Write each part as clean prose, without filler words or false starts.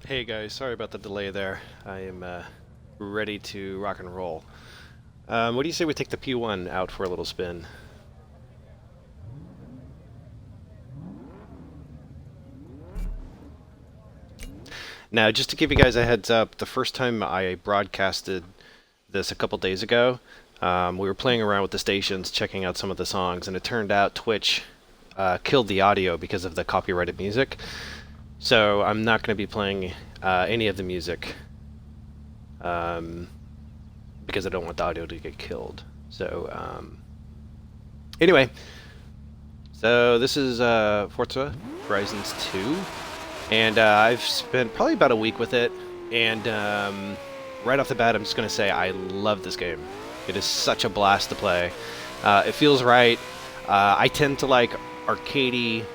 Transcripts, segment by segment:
Hey guys, sorry about the delay there. I am ready to rock and roll. What do you say we take the P1 out for a little spin? Now, just to give you guys a heads up, the first time I broadcasted this a couple days ago, we were playing around with the stations, checking out some of the songs, and it turned out Twitch killed the audio because of the copyrighted music. So I'm not going to be playing any of the music because I don't want the audio to get killed. So anyway, so this is Forza Horizons 2, and I've spent probably about a week with it, and right off the bat I'm just going to say I love this game. It is such a blast to play. It feels right. I tend to like arcadey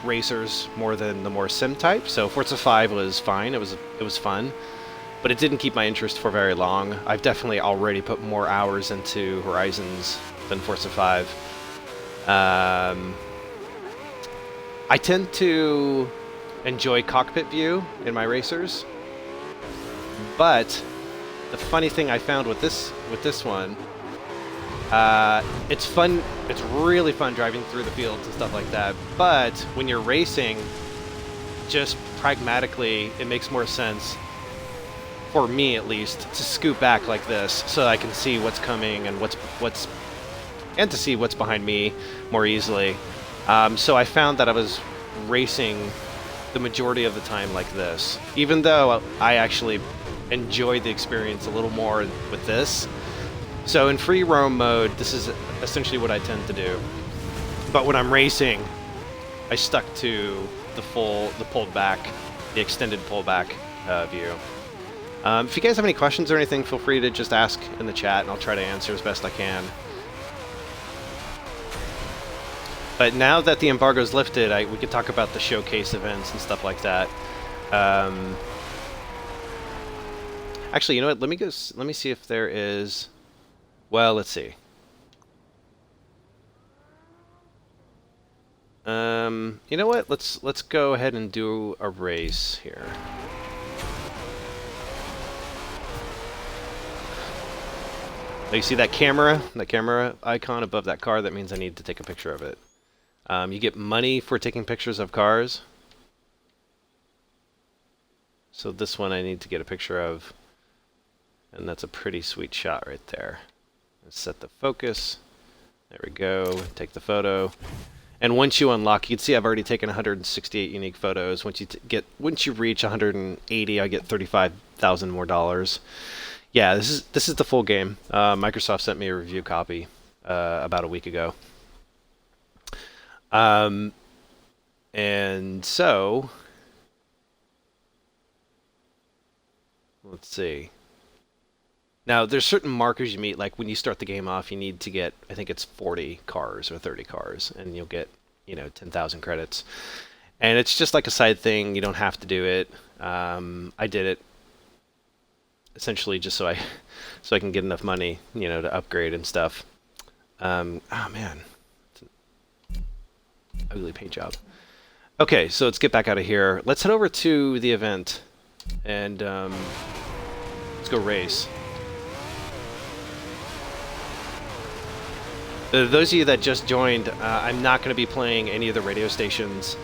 racers more than the more sim type, so Forza 5 was fine. It was fun, but it didn't keep my interest for very long. I've definitely already put more hours into Horizons than Forza 5. I tend to enjoy cockpit view in my racers, but the funny thing I found with this one, it's fun. It's really fun driving through the fields and stuff like that. But when you're racing, just pragmatically, it makes more sense, for me at least, to scoot back like this so I can see what's coming and and to see what's behind me more easily. So I found that I was racing the majority of the time like this, even though I actually enjoyed the experience a little more with this. So in free roam mode, this is essentially what I tend to do. But when I'm racing, I stuck to the pulled back, the extended pullback view. If you guys have any questions or anything, feel free to just ask in the chat, and I'll try to answer as best I can. But now that the embargo's lifted, we could talk about the showcase events and stuff like that. Actually, you know what? Let me see if there is. Well, let's see. You know what? Let's go ahead and do a race here. You see that camera icon above that car? That means I need to take a picture of it. You get money for taking pictures of cars. So this one I need to get a picture of. And that's a pretty sweet shot right there. Let's set the focus. There we go. Take the photo. And once you unlock, you can see I've already taken 168 unique photos. Once you reach 180, I get 35,000 more dollars. Yeah, this is the full game. Microsoft sent me a review copy about a week ago. And so let's see. Now, there's certain markers you meet, like when you start the game off, you need to get, I think it's 40 cars or 30 cars, and you'll get, 10,000 credits. And it's just like a side thing. You don't have to do it. I did it essentially just so I can get enough money, to upgrade and stuff. Oh man, it's an ugly paint job. Okay, so let's get back out of here. Let's head over to the event, and let's go race. Those of you that just joined, I'm not going to be playing any of the radio stations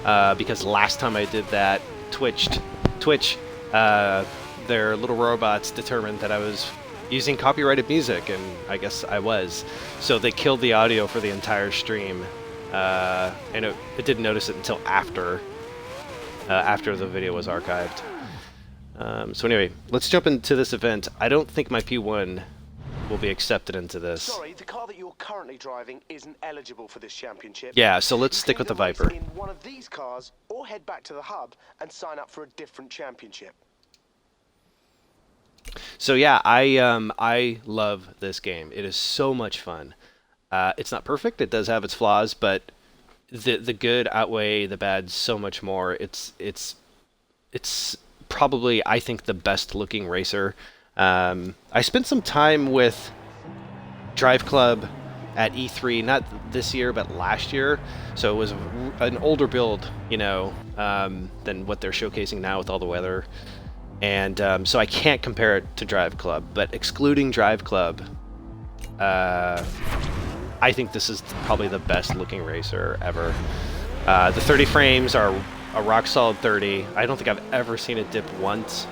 because last time I did that, Twitch, their little robots determined that I was using copyrighted music, and I guess I was. So they killed the audio for the entire stream, and it didn't notice it until after the video was archived. So anyway, let's jump into this event. I don't think my P1 will be accepted into this. Sorry, the car that you're currently driving isn't eligible for this championship. Yeah, so let's stick with the Viper. In one of these cars, or head back to the hub and sign up for a different championship. So yeah, I love this game. It is so much fun. It's not perfect. It does have its flaws, but the good outweigh the bad so much more. It's probably, I think, the best looking racer. I spent some time with Drive Club at E3, not this year, but last year. So it was an older build, than what they're showcasing now with all the weather. And so I can't compare it to Drive Club, but excluding Drive Club, I think this is probably the best looking racer ever. The 30 frames are a rock solid 30. I don't think I've ever seen it dip once.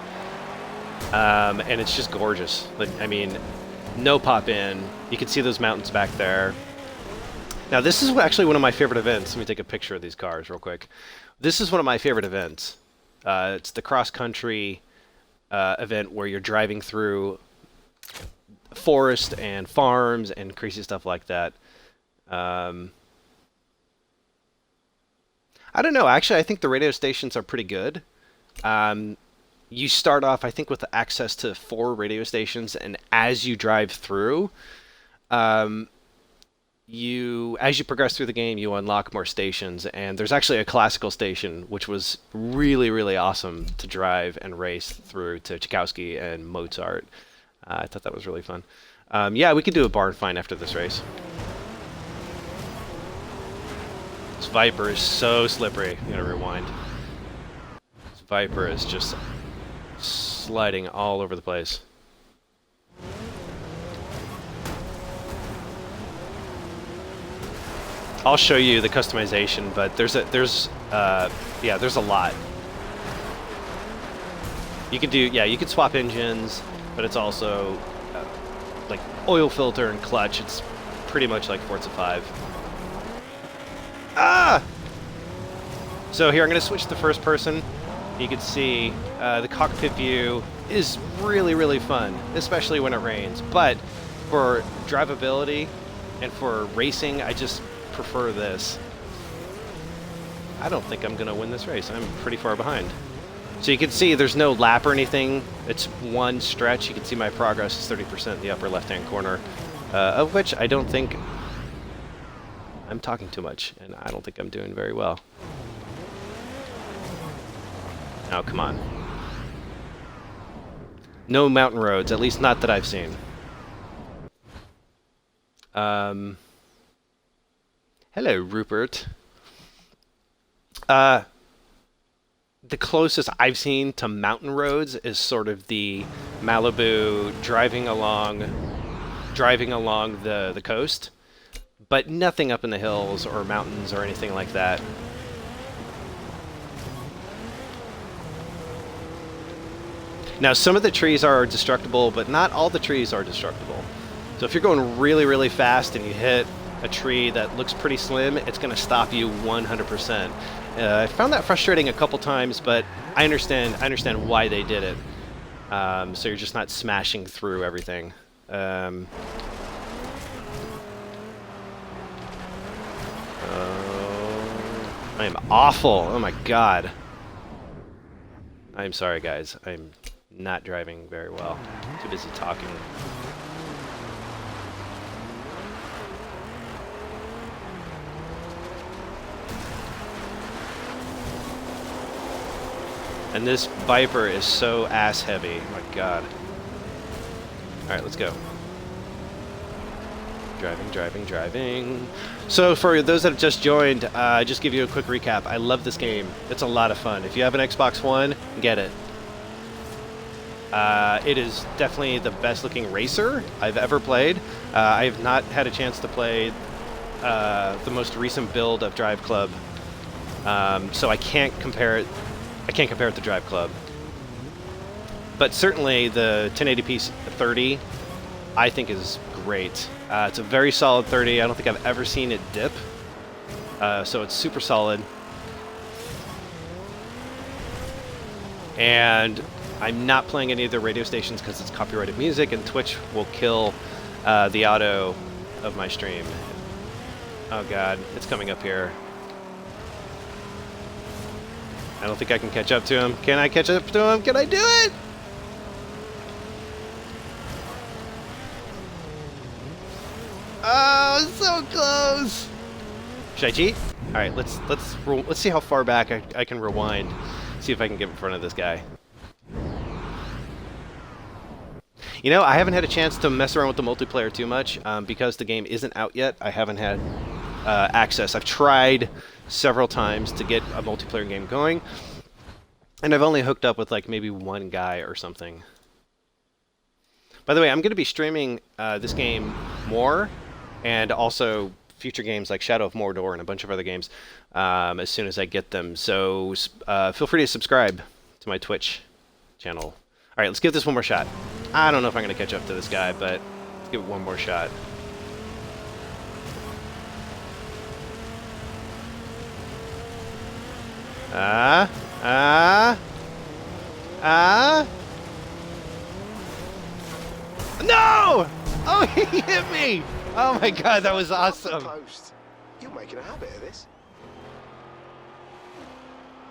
And it's just gorgeous. I mean, no pop in. You can see those mountains back there. Now this is actually one of my favorite events. Let me take a picture of these cars real quick. This is one of my favorite events. It's the cross-country event where you're driving through forest and farms and crazy stuff like that. I don't know. Actually, I think the radio stations are pretty good. You start off, I think, with access to 4 radio stations, and as you drive through, as you progress through the game, you unlock more stations, and there's actually a classical station, which was really, really awesome to drive and race through to Tchaikovsky and Mozart. I thought that was really fun. Yeah, we could do a barn find after this race. This Viper is so slippery. I'm gonna rewind. This Viper is just sliding all over the place. I'll show you the customization, but there's a lot. You could you could swap engines, but it's also like oil filter and clutch. It's pretty much like Forza 5. Ah! So here I'm going to switch to first person. You can see the cockpit view is really, really fun, especially when it rains. But for drivability and for racing, I just prefer this. I don't think I'm going to win this race. I'm pretty far behind. So you can see there's no lap or anything. It's one stretch. You can see my progress is 30% in the upper left-hand corner, of which I don't think I'm talking too much, and I don't think I'm doing very well. Oh, come on. No mountain roads, at least not that I've seen. Hello, Rupert. The closest I've seen to mountain roads is sort of the Malibu driving along the coast, but nothing up in the hills or mountains or anything like that. Now, some of the trees are destructible, but not all the trees are destructible. So if you're going really, really fast and you hit a tree that looks pretty slim, it's going to stop you 100%. I found that frustrating a couple times, but I understand why they did it. So you're just not smashing through everything. I am awful. Oh my god. I'm sorry, guys. I'm not driving very well. Too busy talking. And this Viper is so ass heavy. Oh my god. Alright, let's go. Driving. So for those that have just joined, just give you a quick recap. I love this game. It's a lot of fun. If you have an Xbox One, get it. It is definitely the best looking racer I've ever played. I have not had a chance to play the most recent build of Drive Club, so I can't compare it. I can't compare it to Drive Club. But certainly the 1080p 30, I think is great. It's a very solid 30. I don't think I've ever seen it dip. So it's super solid. And I'm not playing any of the radio stations because it's copyrighted music, and Twitch will kill the auto of my stream. Oh god, it's coming up here. I don't think I can catch up to him. Can I catch up to him? Can I do it? Oh, so close. Should I cheat? All right, let's see how far back I can rewind. See if I can get in front of this guy. You know, I haven't had a chance to mess around with the multiplayer too much because the game isn't out yet. I haven't had access. I've tried several times to get a multiplayer game going, and I've only hooked up with like maybe one guy or something. By the way, I'm going to be streaming this game more, and also future games like Shadow of Mordor and a bunch of other games as soon as I get them. So feel free to subscribe to my Twitch channel. All right, let's give this one more shot. I don't know if I'm going to catch up to this guy, but let's give it one more shot. No! Oh, he hit me! Oh my god, that was awesome. Post. You're making a habit of this.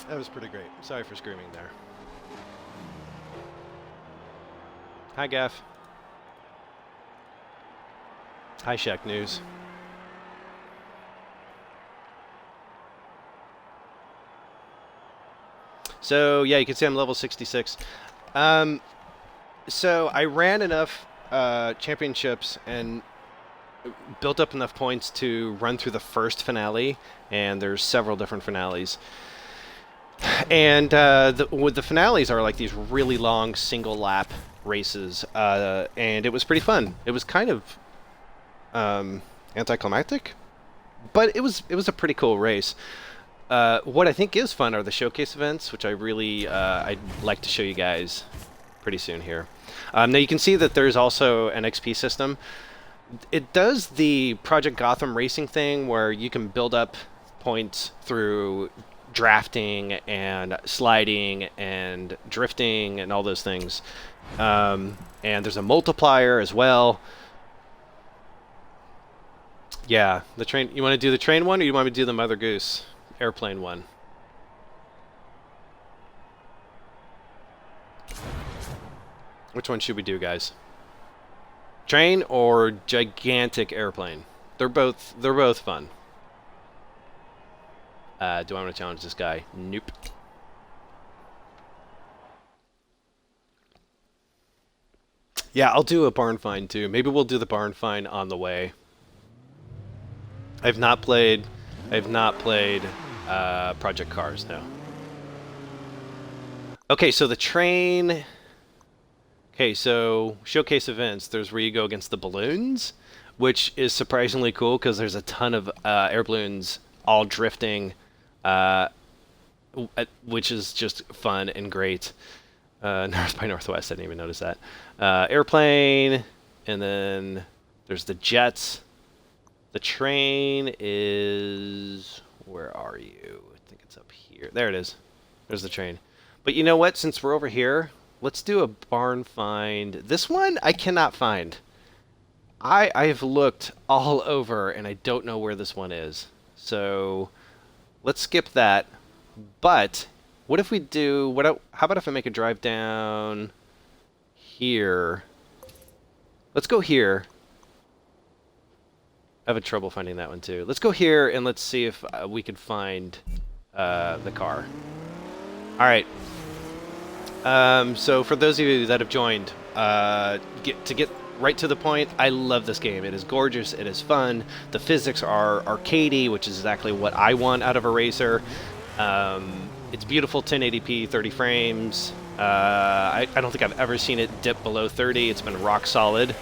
That was pretty great. Sorry for screaming there. Hi, Gaff. Hi, Shaq News. So, yeah, you can see I'm level 66. So, I ran enough championships and built up enough points to run through the first finale, and there's several different finales. And the finales are like these really long single lap races, and it was pretty fun. It was kind of anticlimactic, but it was a pretty cool race. What I think is fun are the showcase events, which I'd like to show you guys pretty soon here. Now you can see that there's also an XP system. It does the Project Gotham racing thing where you can build up points through drafting and sliding and drifting and all those things. And there's a multiplier as well. Yeah, the train. You want to do the train one, or you want me to do the Mother Goose airplane one? Which one should we do, guys? Train or gigantic airplane? They're both fun. Do I want to challenge this guy? Nope. Yeah, I'll do a barn find too. Maybe we'll do the barn find on the way. I've not played Project Cars, no. Okay, so the train. Okay, so showcase events. There's where you go against the balloons, which is surprisingly cool because there's a ton of air balloons all drifting, which is just fun and great. North by Northwest, I didn't even notice that. Airplane, and then there's the jets. The train is... Where are you? I think it's up here. There it is. There's the train. But you know what? Since we're over here, let's do a barn find. This one I cannot find. I've looked all over, and I don't know where this one is. So let's skip that. But what if we do... How about if I make a drive down here? Let's go here. I have trouble finding that one too. Let's go here and let's see if we can find the car. All right. So for those of you that have joined, get right to the point, I love this game. It is gorgeous. It is fun. The physics are arcadey, which is exactly what I want out of a racer. It's beautiful, 1080p, 30 frames. I don't think I've ever seen it dip below 30. It's been rock solid.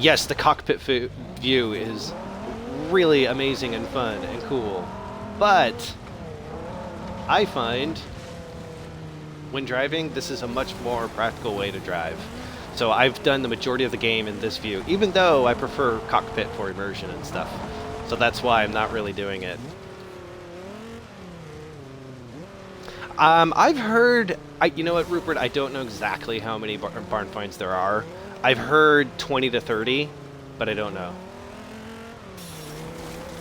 Yes, the cockpit view is really amazing and fun and cool, but I find when driving, this is a much more practical way to drive. So I've done the majority of the game in this view, even though I prefer cockpit for immersion and stuff. So that's why I'm not really doing it. I've heard, you know what, Rupert, I don't know exactly how many barn finds there are. I've heard 20 to 30, but I don't know.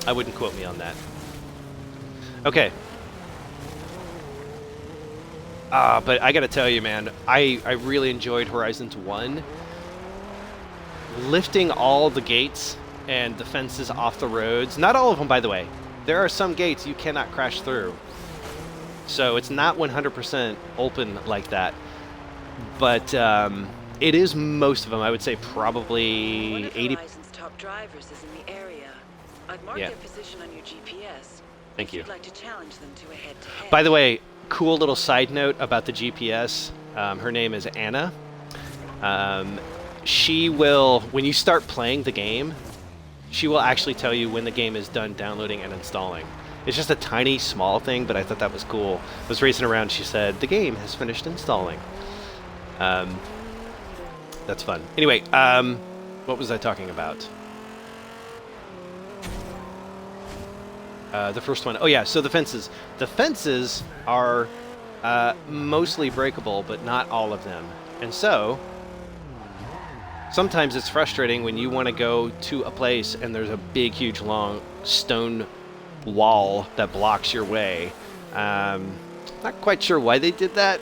I wouldn't quote me on that. Okay. But I gotta tell you, man, I really enjoyed Horizons 1. Lifting all the gates and the fences off the roads. Not all of them, by the way. There are some gates you cannot crash through. So it's not 100% open like that. But, it is most of them. I would say probably 80. Horizon's top drivers is in the area. I've marked Yeah. their position on your GPS. Thank if you. you'd like to challenge them to a head-to-head. By the way, cool little side note about the GPS. Her name is Anna. She will, when you start playing the game, she will actually tell you when the game is done downloading and installing. It's just a tiny, small thing, but I thought that was cool. I was racing around, she said, the game has finished installing. That's fun. Anyway, what was I talking about? The first one. Oh yeah, so the fences. The fences are mostly breakable, but not all of them. And so, sometimes it's frustrating when you want to go to a place and there's a big, huge, long stone wall that blocks your way. Not quite sure why they did that.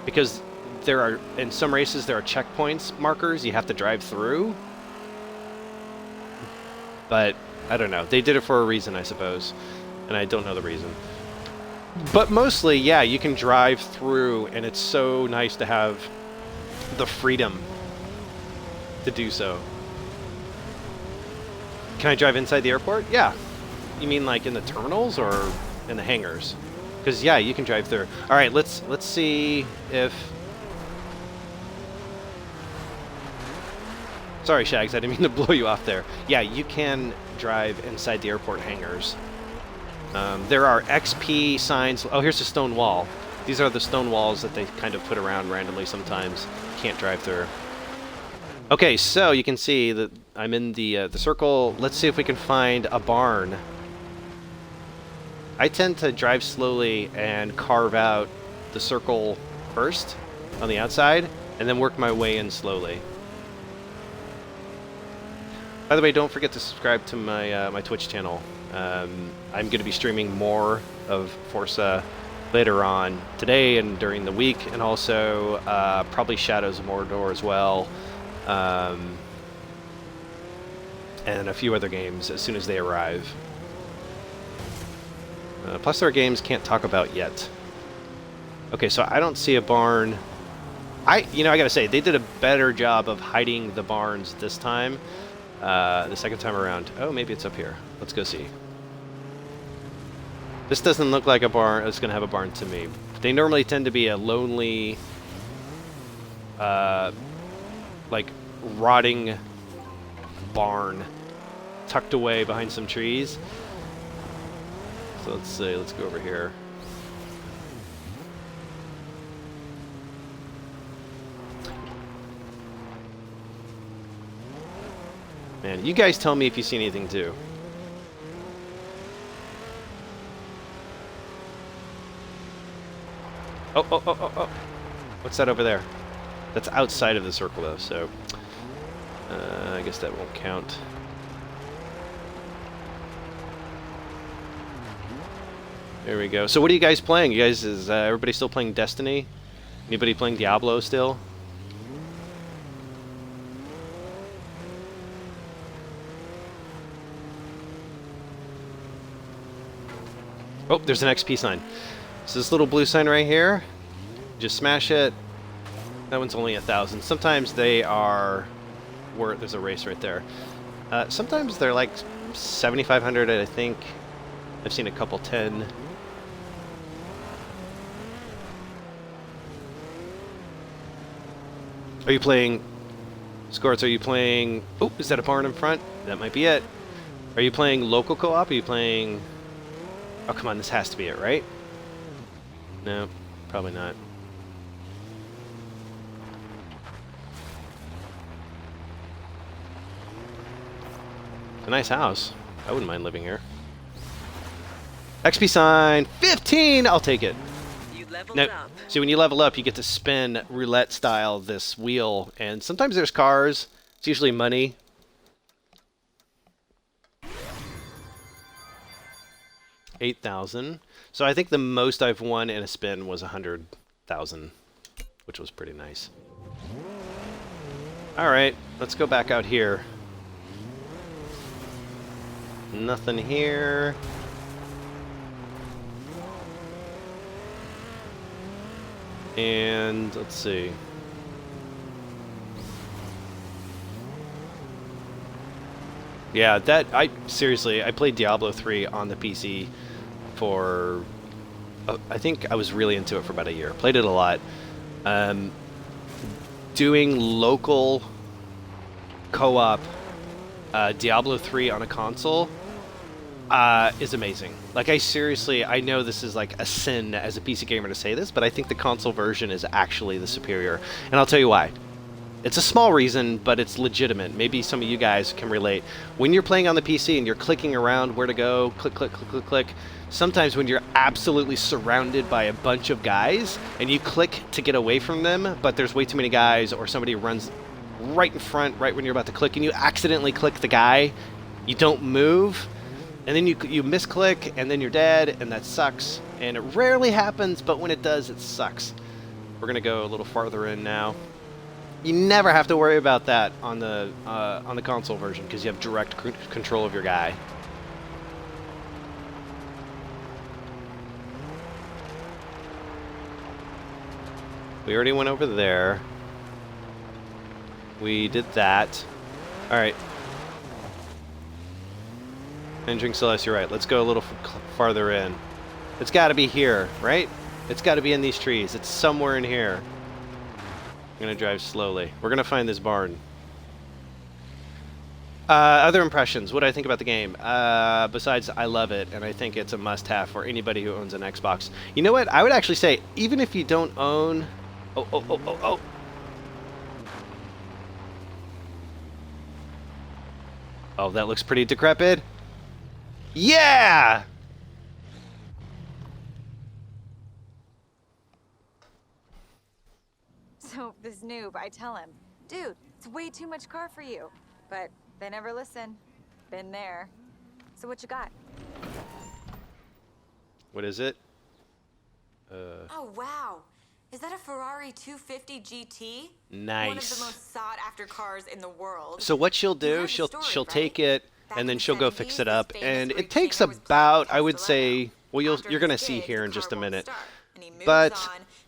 Because there are, in some races, there are checkpoints markers you have to drive through. But I don't know. They did it for a reason, I suppose. And I don't know the reason. But mostly, yeah, you can drive through, and it's so nice to have the freedom to do so. Can I drive inside the airport? Yeah. You mean like in the terminals or in the hangars? Because, yeah, you can drive through. All right, let's see if... Sorry, Shags, I didn't mean to blow you off there. Yeah, you can drive inside the airport hangars. There are XP signs. Oh, here's the stone wall. These are the stone walls that they kind of put around randomly sometimes. Can't drive through. Okay, so you can see that I'm in the circle. Let's see if we can find a barn. I tend to drive slowly and carve out the circle first on the outside, and then work my way in slowly. By the way, don't forget to subscribe to my my Twitch channel. I'm going to be streaming more of Forza later on today and during the week, and also probably Shadows of Mordor as well, and a few other games as soon as they arrive. Plus, there are games can't talk about yet. Okay, so I don't see a barn. I gotta say, they did a better job of hiding the barns this time. The second time around. Oh, maybe it's up here. Let's go see. This doesn't look like a barn. It's going to have a barn to me. They normally tend to be a lonely, like, rotting barn tucked away behind some trees. So let's see. Let's go over here. Man, you guys tell me if you see anything too. Oh, oh, oh, oh, oh. What's that over there? That's outside of the circle though, so I guess that won't count. There we go. So what are you guys playing? You guys, is everybody still playing Destiny? Anybody playing Diablo still? Oh, there's an XP sign. So this little blue sign right here, just smash it. That one's only 1,000. Sometimes they are, there's a race right there. Sometimes they're like 7,500, I think. I've seen a couple 10. Are you playing, Scorts, are you playing, oh, is that a barn in front? That might be it. Are you playing local co-op? Are you playing, oh, come on, this has to be it, right? No, probably not. It's a nice house. I wouldn't mind living here. XP sign, 15! I'll take it. You leveled Now, up. see, when you level up, you get to spin roulette style this wheel, and sometimes there's cars. It's usually money. $8,000. So I think the most I've won in a spin was 100,000, which was pretty nice. All right, let's go back out here. Nothing here. And let's see. Yeah, seriously, I played Diablo 3 on the PC for, I think I was really into it for about a year. Played it a lot. Um, doing local co-op Diablo 3 on a console is amazing. Like, I know this is like a sin as a PC gamer to say this, but I think the console version is actually the superior. And I'll tell you why. It's a small reason, but it's legitimate. Maybe some of you guys can relate. When you're playing on the PC and you're clicking around where to go, click, click, click, click, click, sometimes when you're absolutely surrounded by a bunch of guys and you click to get away from them, but there's way too many guys or somebody runs right in front right when you're about to click and you accidentally click the guy, you don't move, and then you misclick and then you're dead, and that sucks. And it rarely happens, but when it does, it sucks. We're going to go a little farther in now. You never have to worry about that on the console version because you have direct control of your guy. We already went over there. We did that. All right. Entering Celeste, you're right. Let's go a little farther in. It's got to be here, right? It's got to be in these trees. It's somewhere in here. I'm going to drive slowly. We're going to find this barn. Other impressions. What do I think about the game? Besides, I love it, and I think it's a must-have for anybody who owns an Xbox. You know what? I would actually say, even if you don't own... Oh. Oh, that looks pretty decrepit. Yeah! So this noob, I tell him, dude, it's way too much car for you. But they never listen. Been there. So what you got? What is it? Oh, wow. Is that a Ferrari 250 GT? Nice. One of the most sought after cars in the world. So what she'll do, she'll take it and then she'll go fix it up, and it takes about, I would say, well, you're gonna see here in just a minute, but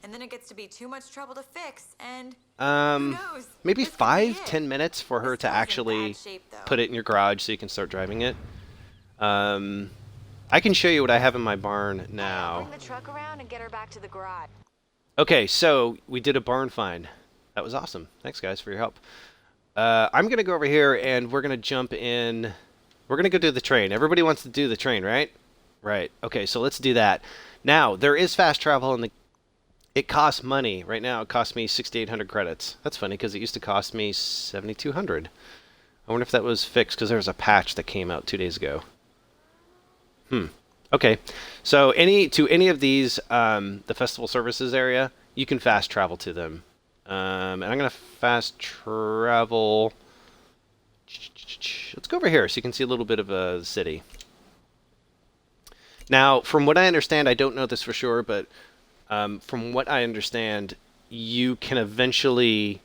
and then it gets to be too much trouble to fix, and who knows? maybe This could be 5-10 minutes for her This to car's in actually bad shape, though. put it in your garage so you can start driving it. I can show you what I have in my barn now. Bring the truck around and get her back to the garage. Okay, so we did a barn find. That was awesome. Thanks, guys, for your help. I'm going to go over here, and we're going to jump in. We're going to go do the train. Everybody wants to do the train, right? Right. Okay, so let's do that. Now, there is fast travel, and it costs money. Right now, it costs me 6,800 credits. That's funny, because it used to cost me 7,200. I wonder if that was fixed, because there was a patch that came out 2 days ago. Okay, so any of these, the festival services area, you can fast travel to them. And I'm going to fast travel. Let's go over here so you can see a little bit of the city. Now, from what I understand, I don't know this for sure, but from what I understand, you can eventually,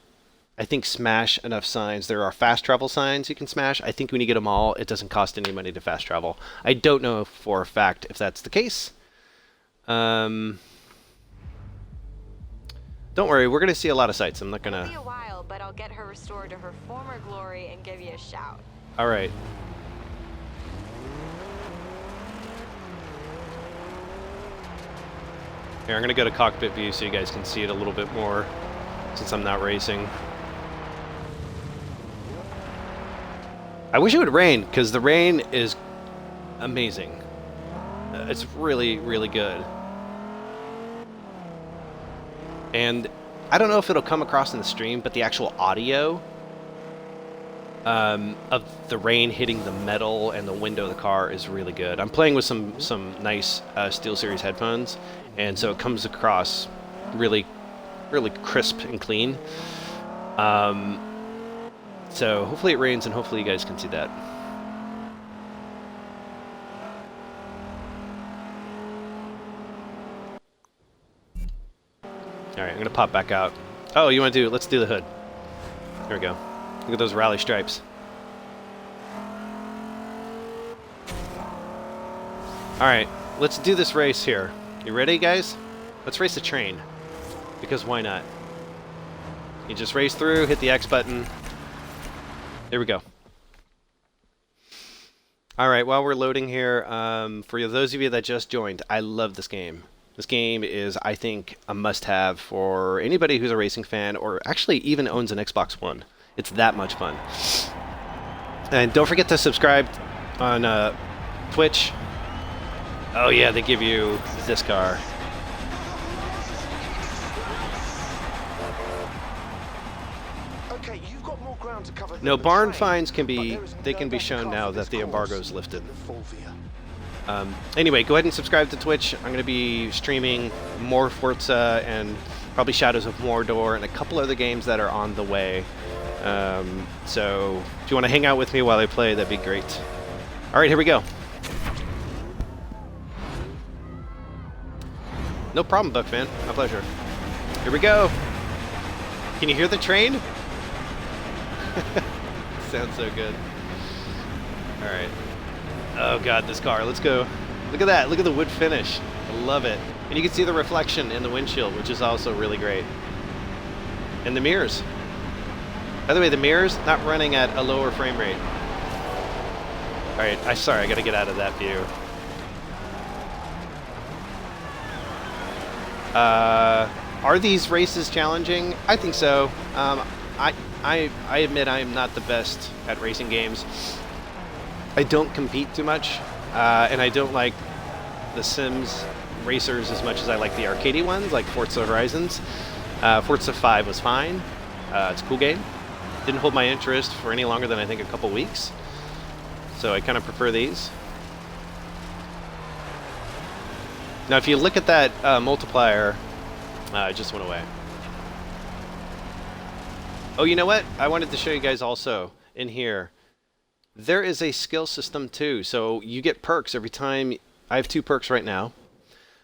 I think, smash enough signs. There are fast travel signs you can smash. I think when you get them all, it doesn't cost any money to fast travel. I don't know for a fact if that's the case. Don't worry, we're going to see a lot of sights. I'm not going to... It'll be a while, but I'll get her restored to her former glory and give you a shout. All right. Here, I'm going to go to cockpit view so you guys can see it a little bit more, since I'm not racing. I wish it would rain, because the rain is amazing. It's really, really good. And I don't know if it'll come across in the stream, but the actual audio of the rain hitting the metal and the window of the car is really good. I'm playing with some nice SteelSeries headphones, and so it comes across really, really crisp and clean. So hopefully it rains, and hopefully you guys can see that. All right, I'm gonna pop back out. Oh, you want to do? Let's do the hood. Here we go. Look at those rally stripes. All right, let's do this race here. You ready, guys? Let's race the train. Because why not? You just race through, hit the X button. There we go. All right, while we're loading here, for those of you that just joined, I love this game. This game is, I think, a must-have for anybody who's a racing fan or actually even owns an Xbox One. It's that much fun. And don't forget to subscribe on Twitch. Oh yeah, they give you this car. Okay, you've got more ground to cover. No, than the barn train, finds can but be, there is they no can be better shown car now for that this the course embargo's lifted. than the Fulvia. Anyway, go ahead and subscribe to Twitch. I'm going to be streaming more Forza and probably Shadows of Mordor and a couple other games that are on the way. So if you want to hang out with me while I play, that'd be great. All right, here we go. No problem, Buckfan. My pleasure. Here we go. Can you hear the train? Sounds so good. All right. Oh god, this car. Let's go. Look at that. Look at the wood finish. I love it. And you can see the reflection in the windshield, which is also really great. And the mirrors. By the way, the mirrors not running at a lower frame rate. All right. Sorry, I got to get out of that view. Are these races challenging? I think so. I admit I am not the best at racing games. I don't compete too much, and I don't like the Sims racers as much as I like the arcadey ones, like Forza Horizons. Forza 5 was fine. It's a cool game. Didn't hold my interest for any longer than I think a couple weeks. So I kind of prefer these. Now if you look at that multiplier, it just went away. Oh, you know what? I wanted to show you guys also in here. There is a skill system too, so you get perks every time. I have 2 perks right now,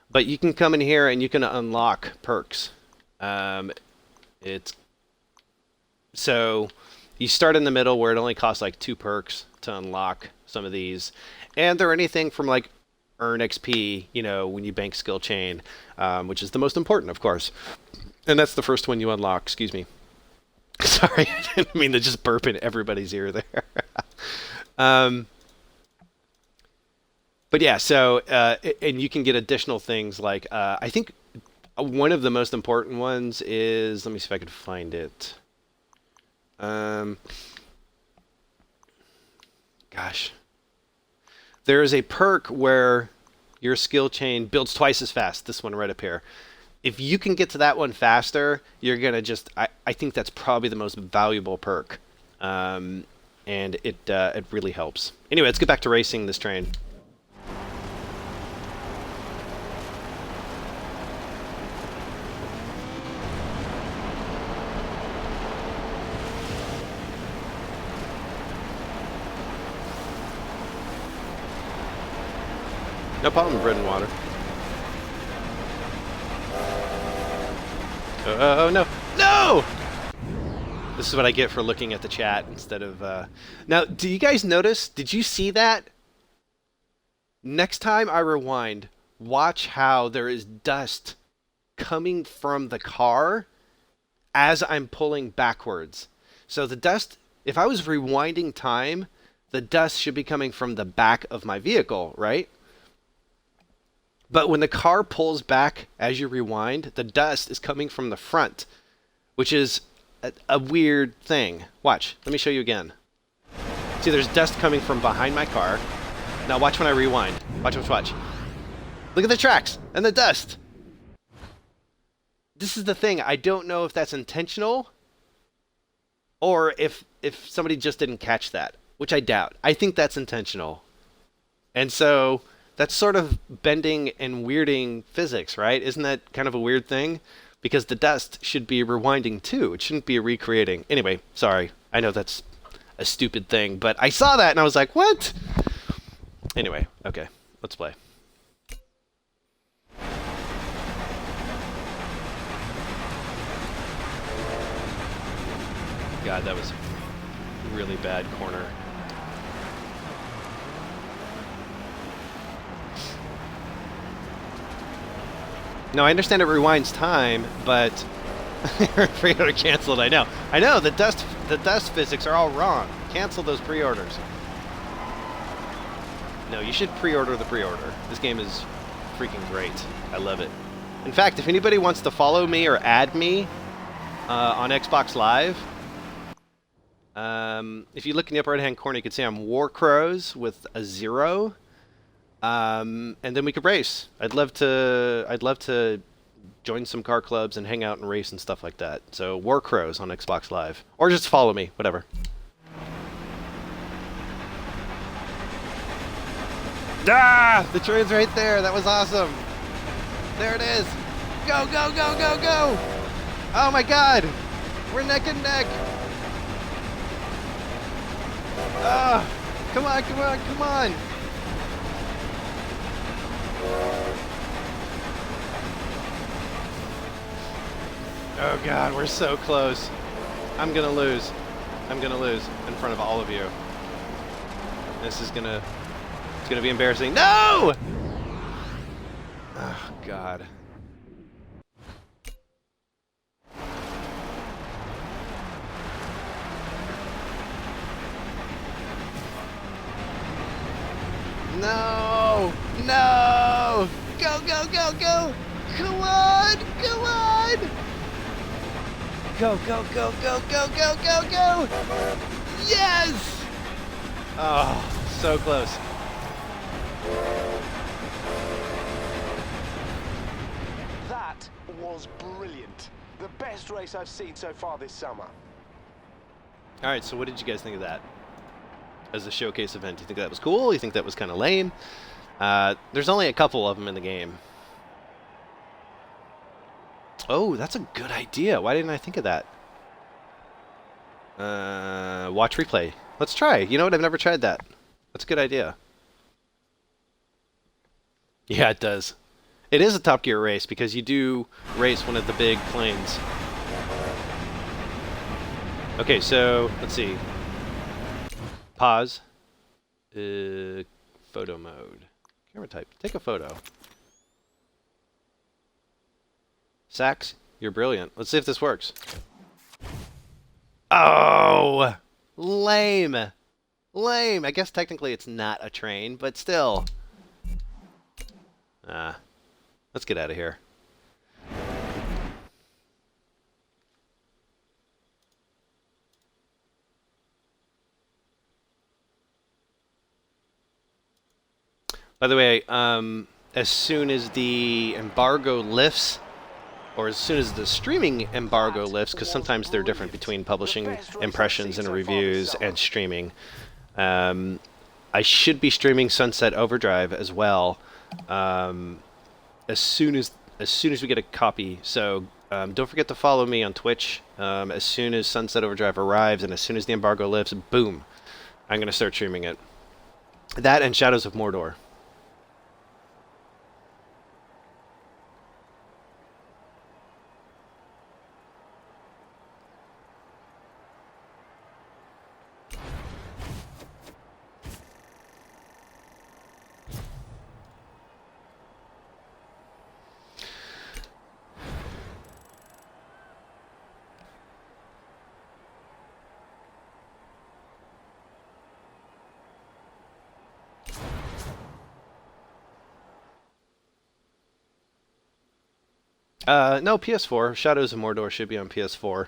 but you can come in here and you can unlock perks. So you start in the middle where it only costs like 2 perks to unlock some of these, and they're anything from like earn XP, you know, when you bank skill chain, which is the most important, of course, and that's the first one you unlock. Excuse me. Sorry, I didn't mean to just burp in everybody's ear there. But yeah, so, and you can get additional things like, I think one of the most important ones is, let me see if I can find it. Gosh. There is a perk where your skill chain builds twice as fast, this one right up here. If you can get to that one faster, you're going to just, I think that's probably the most valuable perk. And it really helps. Anyway, let's get back to racing this train. No problem, bread and water. Oh, no. No! This is what I get for looking at the chat instead of... Now, do you guys notice? Did you see that? Next time I rewind, watch how there is dust coming from the car as I'm pulling backwards. So the dust, if I was rewinding time, the dust should be coming from the back of my vehicle, right? But when the car pulls back as you rewind, the dust is coming from the front, which is a weird thing. Watch. Let me show you again. See, there's dust coming from behind my car. Now watch when I rewind. Watch, watch, watch. Look at the tracks and the dust. This is the thing. I don't know if that's intentional or if somebody just didn't catch that, which I doubt. I think that's intentional. And so... that's sort of bending and weirding physics, right? Isn't that kind of a weird thing? Because the dust should be rewinding too. It shouldn't be recreating. Anyway, sorry. I know that's a stupid thing, but I saw that and I was like, what? Anyway, okay. Let's play. God, that was a really bad corner. No, I understand it rewinds time, but pre-order canceled. I know. The dust physics are all wrong. Cancel those pre-orders. No, you should pre-order the pre-order. This game is freaking great. I love it. In fact, if anybody wants to follow me or add me on Xbox Live, if you look in the upper right-hand corner, you can see I'm Warcrows with a 0. And then we could race. I'd love to join some car clubs and hang out and race and stuff like that. So Warcrows on Xbox Live, or just follow me, whatever. Ah! The train's right there. That was awesome. There it is. Go, go, go, go, go! Oh my God! We're neck and neck. Ah! Come on, come on, come on! Oh God, we're so close. I'm gonna lose. I'm gonna lose in front of all of you. This is gonna... It's gonna be embarrassing. No! Oh God. No! No! Go, go, go, go! Come on! Come on! Go, go, go, go, go, go, go, go! Yes! Oh, so close. That was brilliant. The best race I've seen so far this summer. Alright, so what did you guys think of that? As a showcase event, do you think that was cool? You think that was kind of lame? There's only a couple of them in the game. Oh, that's a good idea. Why didn't I think of that? Watch replay. Let's try. You know what? I've never tried that. That's a good idea. Yeah, it does. It is a Top Gear race because you do race one of the big planes. Okay, so let's see. Pause. Photo mode. Camera type. Take a photo. Sax, you're brilliant. Let's see if this works. Oh! Lame! Lame! I guess technically it's not a train, but still. Let's get out of here. By the way, as soon as the embargo lifts, or as soon as the streaming embargo lifts, because sometimes they're different between publishing impressions and reviews and streaming, I should be streaming Sunset Overdrive as well, as soon as we get a copy. So don't forget to follow me on Twitch. As soon as Sunset Overdrive arrives and as soon as the embargo lifts, boom, I'm going to start streaming it. That and Shadows of Mordor. No, PS4. Shadows of Mordor should be on PS4.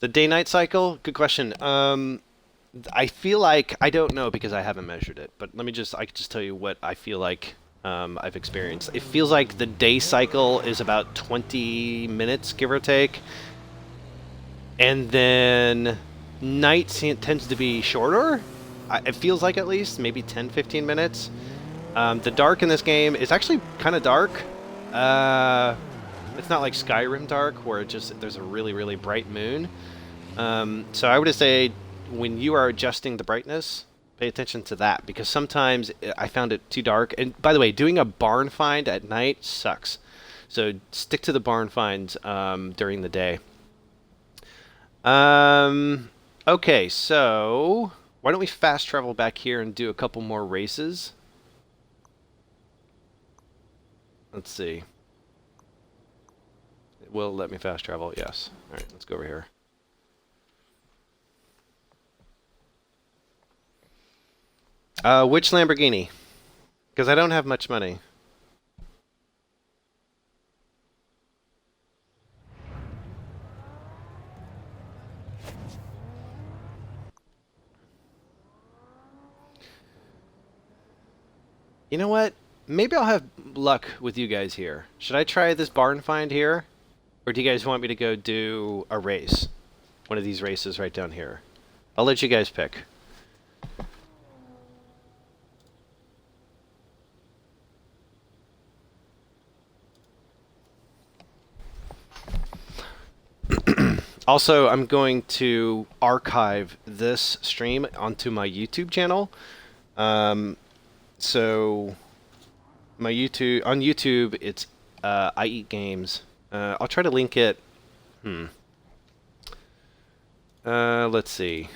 The day-night cycle? Good question. I feel like, I don't know because I haven't measured it, but I can just tell you what I feel like I've experienced. It feels like the day cycle is about 20 minutes, give or take. And then night tends to be shorter. It feels like at least, maybe 10, 15 minutes. The dark in this game is actually kind of dark. It's not like Skyrim dark, where there's a really, really bright moon. So I would say when you are adjusting the brightness, pay attention to that, because sometimes I found it too dark. And by the way, doing a barn find at night sucks. So stick to the barn finds during the day. Okay, so why don't we fast travel back here and do a couple more races? Let's see. It will let me fast travel, yes. Alright, let's go over here. Which Lamborghini? Because I don't have much money. You know what? Maybe I'll have luck with you guys here. Should I try this barn find here? Or do you guys want me to go do a race? One of these races right down here. I'll let you guys pick. Also, I'm going to archive this stream onto my YouTube channel. So my YouTube on YouTube, it's I.Eat.Games. I'll try to link it. Let's see.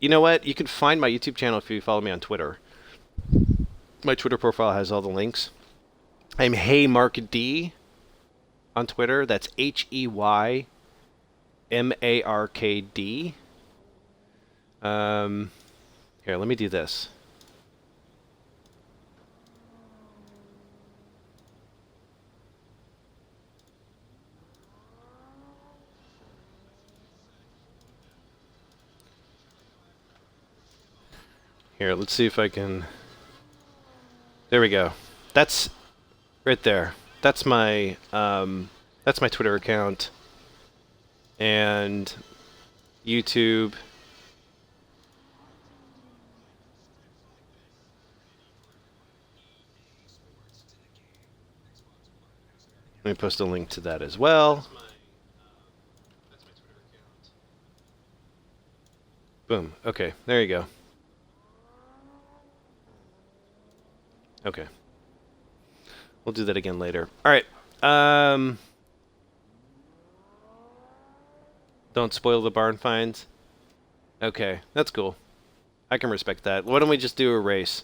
You know what? You can find my YouTube channel if you follow me on Twitter. My Twitter profile has all the links. I'm Hey Mark D on Twitter. That's HeyMarkD. Here, let me do this. Here, let's see if I can... There we go. That's right there. That's my Twitter account. And YouTube. Let me post a link to that as well. Boom. Okay, there you go. Okay. We'll do that again later. All right. Don't spoil the barn finds. Okay, that's cool. I can respect that. Why don't we just do a race?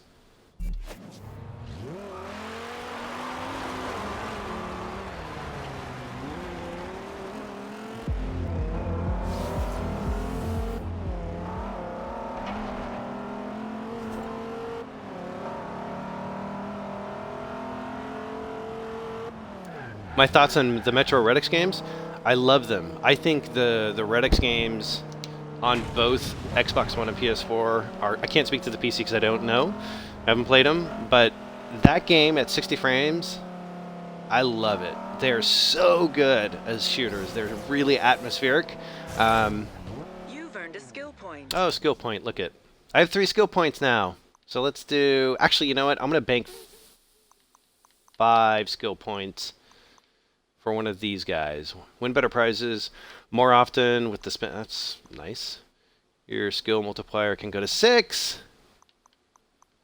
My thoughts on the Metro Redux games? I love them. I think the Redux games on both Xbox One and PS4 are... I can't speak to the PC because I don't know. I haven't played them. But that game at 60 frames, I love it. They're so good as shooters. They're really atmospheric. You've earned a skill point. Oh, skill point. Look it. I have 3 skill points now. So let's do... Actually, you know what? I'm going to bank 5 skill points for one of these guys. Win better prizes more often with the spin. That's nice. Your skill multiplier can go to 6.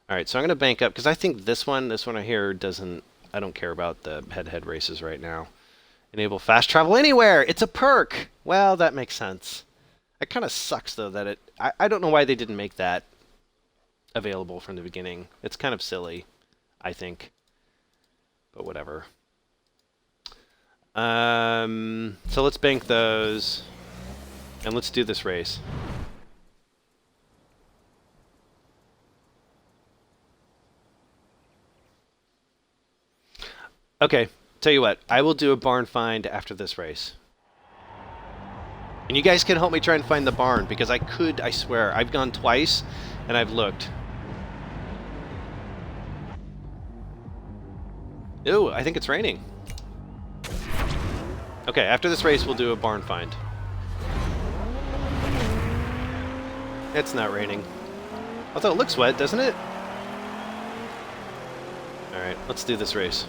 All right, so I'm going to bank up because I think this one right here doesn't... I don't care about the head-to-head races right now. Enable fast travel anywhere. It's a perk. Well, that makes sense. It kind of sucks, though, that it... I don't know why they didn't make that available from the beginning. It's kind of silly, I think. But whatever. So let's bank those. And let's do this race. Okay, tell you what. I will do a barn find after this race. And you guys can help me try and find the barn, because I swear, I've gone twice, and I've looked. Ooh, I think it's raining. Okay, after this race, we'll do a barn find. It's not raining. Although it looks wet, doesn't it? Alright, let's do this race.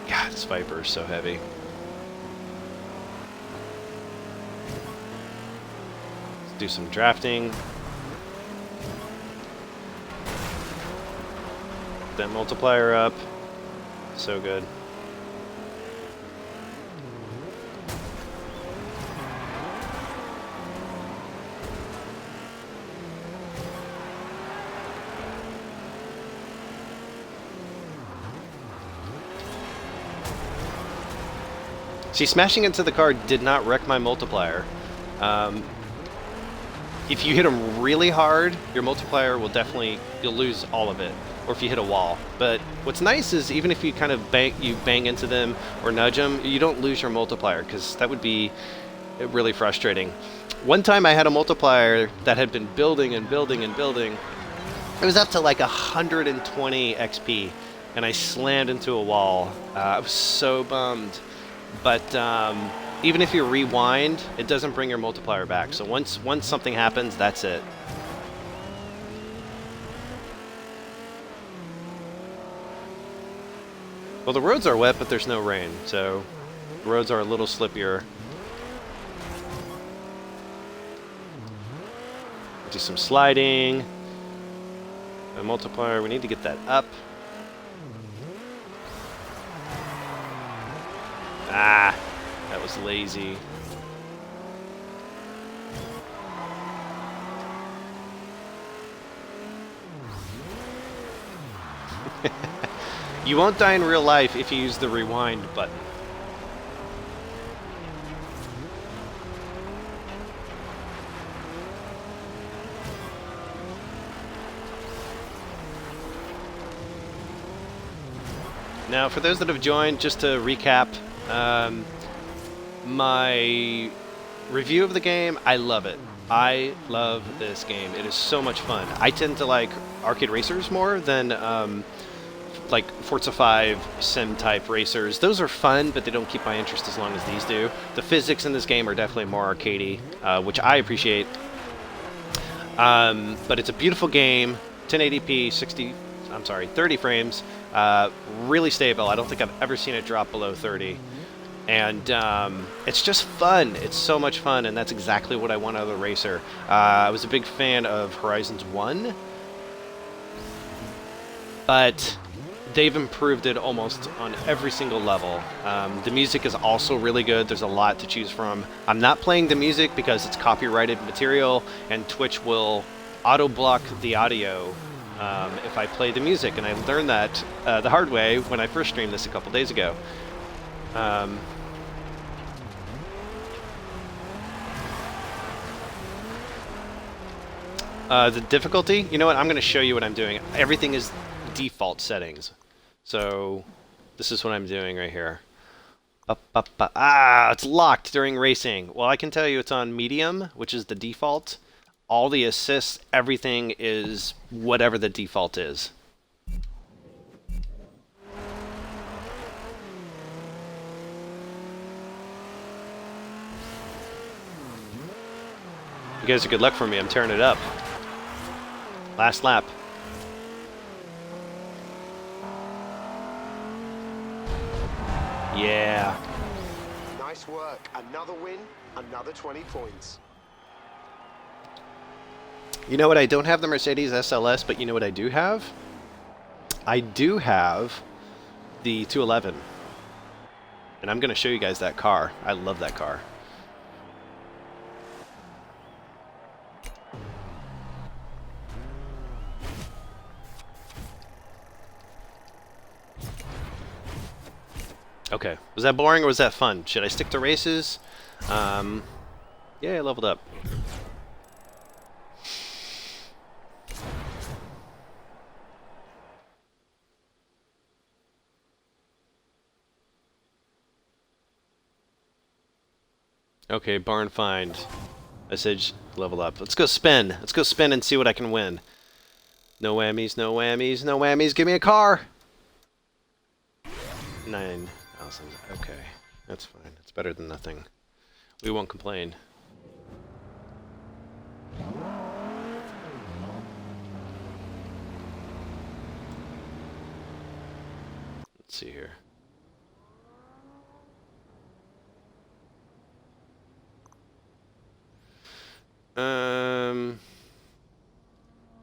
God, this Viper is so heavy. Let's do some drafting. That multiplier up. So good. See, smashing into the car did not wreck my multiplier. if you hit them really hard, your multiplier will definitely, you'll lose all of it. Or if you hit a wall. But what's nice is even if you kind of bang into them or nudge them, you don't lose your multiplier, because that would be really frustrating. One time I had a multiplier that had been building and building and building. It was up to like 120 XP, and I slammed into a wall. I was so bummed. But even if you rewind, it doesn't bring your multiplier back. So once something happens, that's it. Well, the roads are wet, but there's no rain, so the roads are a little slippier. Do some sliding. A multiplier, we need to get that up. Ah, that was lazy. You won't die in real life if you use the rewind button. Now, for those that have joined, just to recap, my review of the game, I love it. I love this game. It is so much fun. I tend to like arcade racers more than like Forza 5 sim type racers. Those are fun, but they don't keep my interest as long as these do. The physics in this game are definitely more arcadey, which I appreciate. But it's a beautiful game, 1080p, 30 frames, really stable. I don't think I've ever seen it drop below 30. And it's just fun. It's so much fun, and that's exactly what I want out of a racer. I was a big fan of Horizons 1, but they've improved it almost on every single level. The music is also really good. There's a lot to choose from. I'm not playing the music because it's copyrighted material, and Twitch will auto-block the audio if I play the music, and I learned that the hard way when I first streamed this a couple days ago. The difficulty, you know what, I'm going to show you what I'm doing. Everything is default settings. So this is what I'm doing right here. It's locked during racing. Well, I can tell you it's on medium, which is the default. All the assists, everything is whatever the default is. You guys are good luck for me. I'm tearing it up. Last lap. Yeah. Nice work. Another win, another 20 points. You know what? I don't have the Mercedes SLS, but you know what I do have? I do have the 211. And I'm going to show you guys that car. I love that car. Okay, was that boring or was that fun? Should I stick to races? Yeah, I leveled up. Okay, barn find. Message, level up. Let's go spin. Let's go spin and see what I can win. No whammies, no whammies, no whammies. Give me a car! 9,000. Okay, that's fine. It's better than nothing. We won't complain. Let's see here.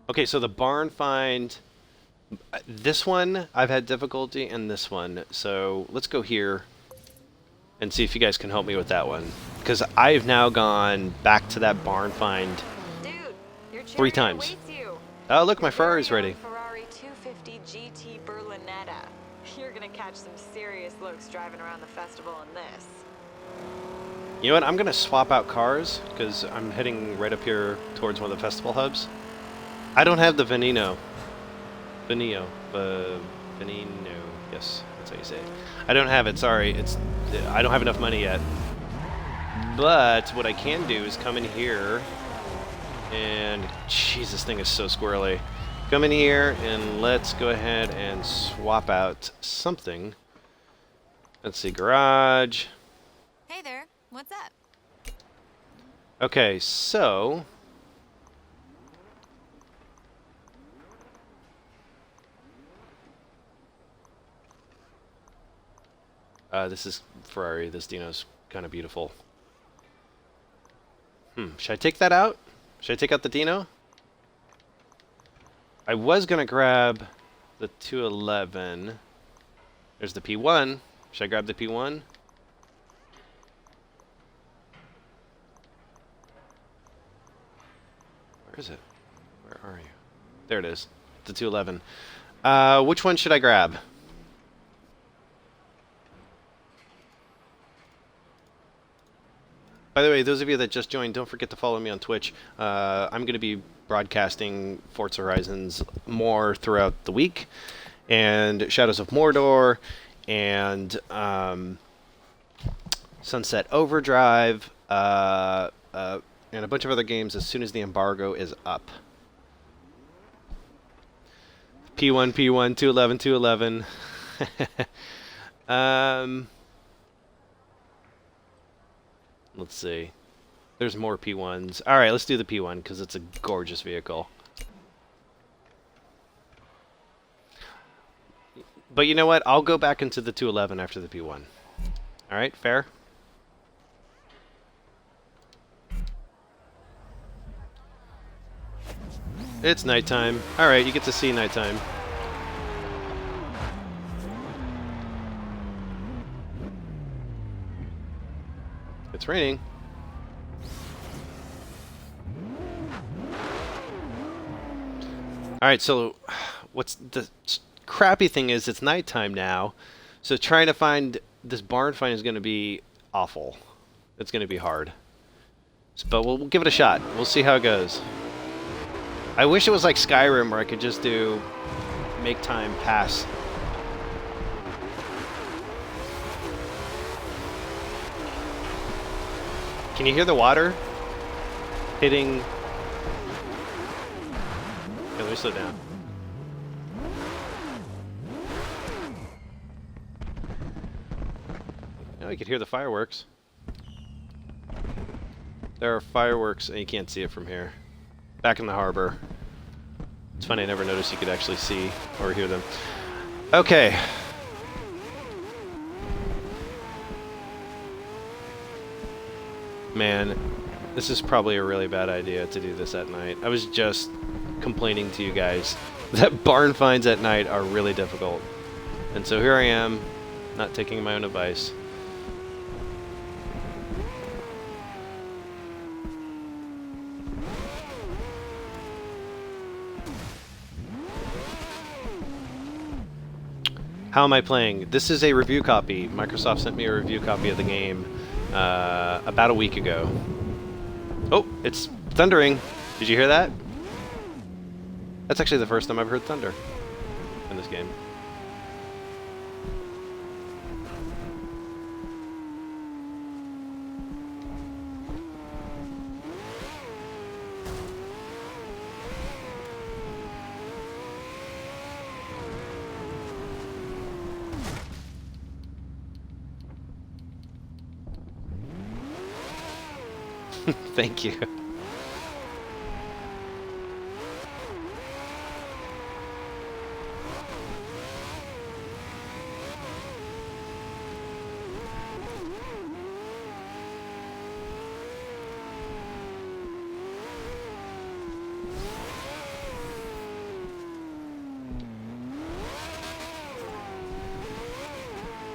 Okay, so the barn find, this one I've had difficulty, and this one. So let's go here and see if you guys can help me with that one, because I've now gone back to that barn find Dude, your 3 times. awaits you. Oh, look, my Ferrari's ready. Ferrari 250 GT Berlinetta. You're gonna catch some serious looks driving around the festival in this. You know what? I'm going to swap out cars because I'm heading right up here towards one of the festival hubs. I don't have the Veneno. Veneno. Veneno. Yes, that's how you say it. I don't have it. Sorry. I don't have enough money yet. But what I can do is come in here and... Jeez, this thing is so squirrely. Come in here and let's go ahead and swap out something. Let's see. Garage. Hey there, what's up? Okay, so... this is Ferrari. This Dino's kind of beautiful. Should I take that out? Should I take out the Dino? I was going to grab the 211. There's the P1. Should I grab the P1? Where is it? Where are you? There it is. The 211. Which one should I grab? By the way, those of you that just joined, don't forget to follow me on Twitch. I'm going to be broadcasting Forza Horizons more throughout the week, and Shadows of Mordor, and Sunset Overdrive, and a bunch of other games as soon as the embargo is up. P1, P1, 211, 211. Let's see. There's more P1s. Alright, let's do the P1 because it's a gorgeous vehicle. But you know what? I'll go back into the 211 after the P1. Alright, fair? It's nighttime. Alright, you get to see nighttime. It's raining. Alright, so what's the crappy thing is it's nighttime now, so trying to find this barn find is going to be awful. It's going to be hard. But we'll give it a shot. We'll see how it goes. I wish it was like Skyrim where I could just do make time pass. Can you hear the water hitting? Okay, let me slow down. Oh, you can hear the fireworks. There are fireworks, and you can't see it from here. Back in the harbor. It's funny, I never noticed you could actually see or hear them. Okay. Man, this is probably a really bad idea to do this at night. I was just complaining to you guys that barn finds at night are really difficult. And so here I am, not taking my own advice. How am I playing? This is a review copy. Microsoft sent me a review copy of the game about a week ago. Oh, it's thundering. Did you hear that? That's actually the first time I've heard thunder in this game. Thank you.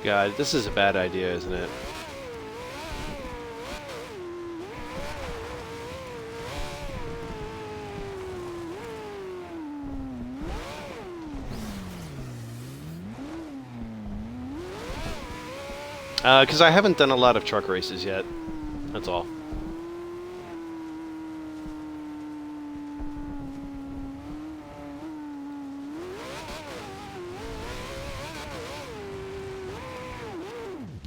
God, this is a bad idea, isn't it? Because I haven't done a lot of truck races yet. That's all.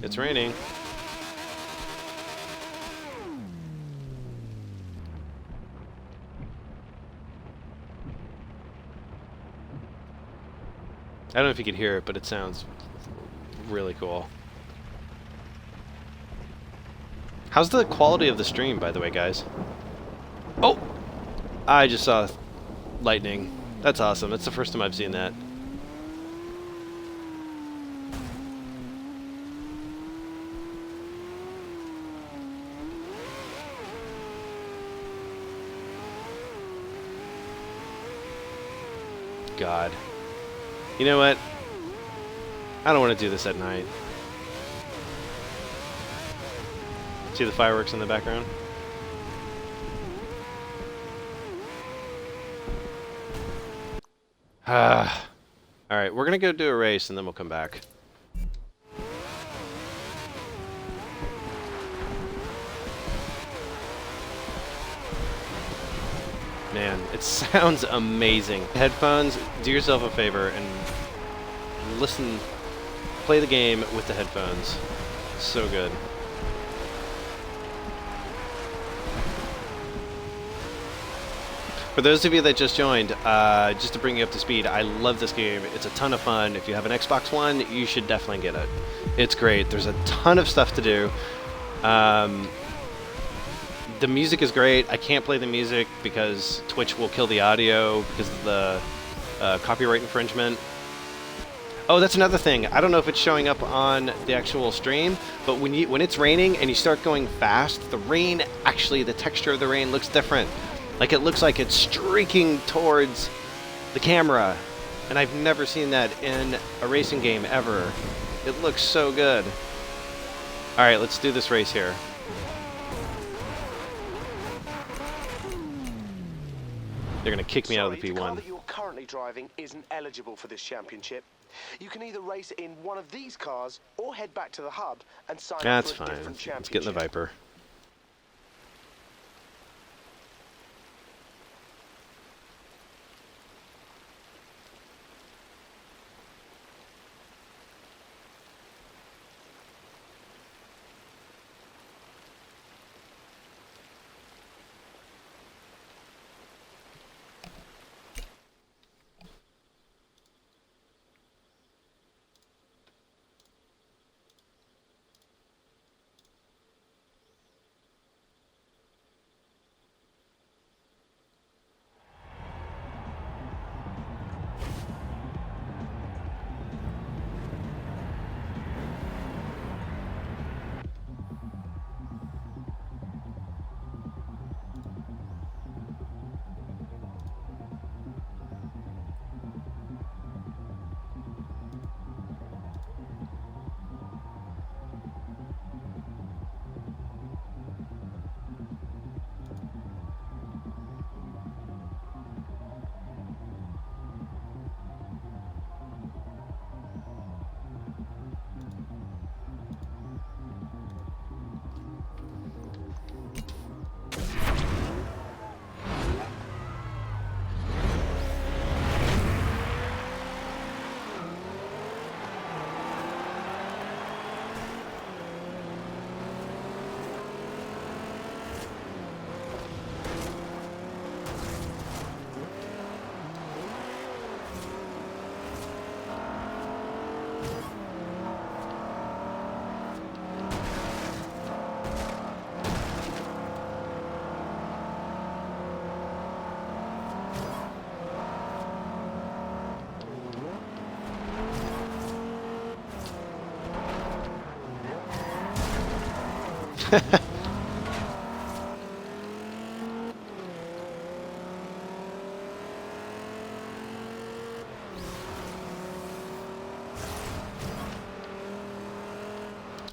It's raining. I don't know if you can hear it, but it sounds really cool. How's the quality of the stream, by the way, guys? Oh! I just saw lightning. That's awesome. That's the first time I've seen that. God. You know what? I don't want to do this at night. See the fireworks in the background? Alright, we're gonna go do a race and then we'll come back. Man, it sounds amazing. Headphones, do yourself a favor and listen, play the game with the headphones. So good. For those of you that just joined, just to bring you up to speed, I love this game. It's a ton of fun. If you have an Xbox One, you should definitely get it. It's great. There's a ton of stuff to do. The music is great. I can't play the music because Twitch will kill the audio because of the copyright infringement. Oh, that's another thing. I don't know if it's showing up on the actual stream, but when it's raining and you start going fast, the rain, actually, the texture of the rain looks different. Like, it looks like it's streaking towards the camera. And I've never seen that in a racing game ever. It looks so good. Alright, let's do this race here. They're going to kick me out of the P1. The car that you're currently driving isn't eligible for this championship. You can either race in one of these cars or head back to the hub and sign That's up for a fine. different championship. Let's get in the Viper.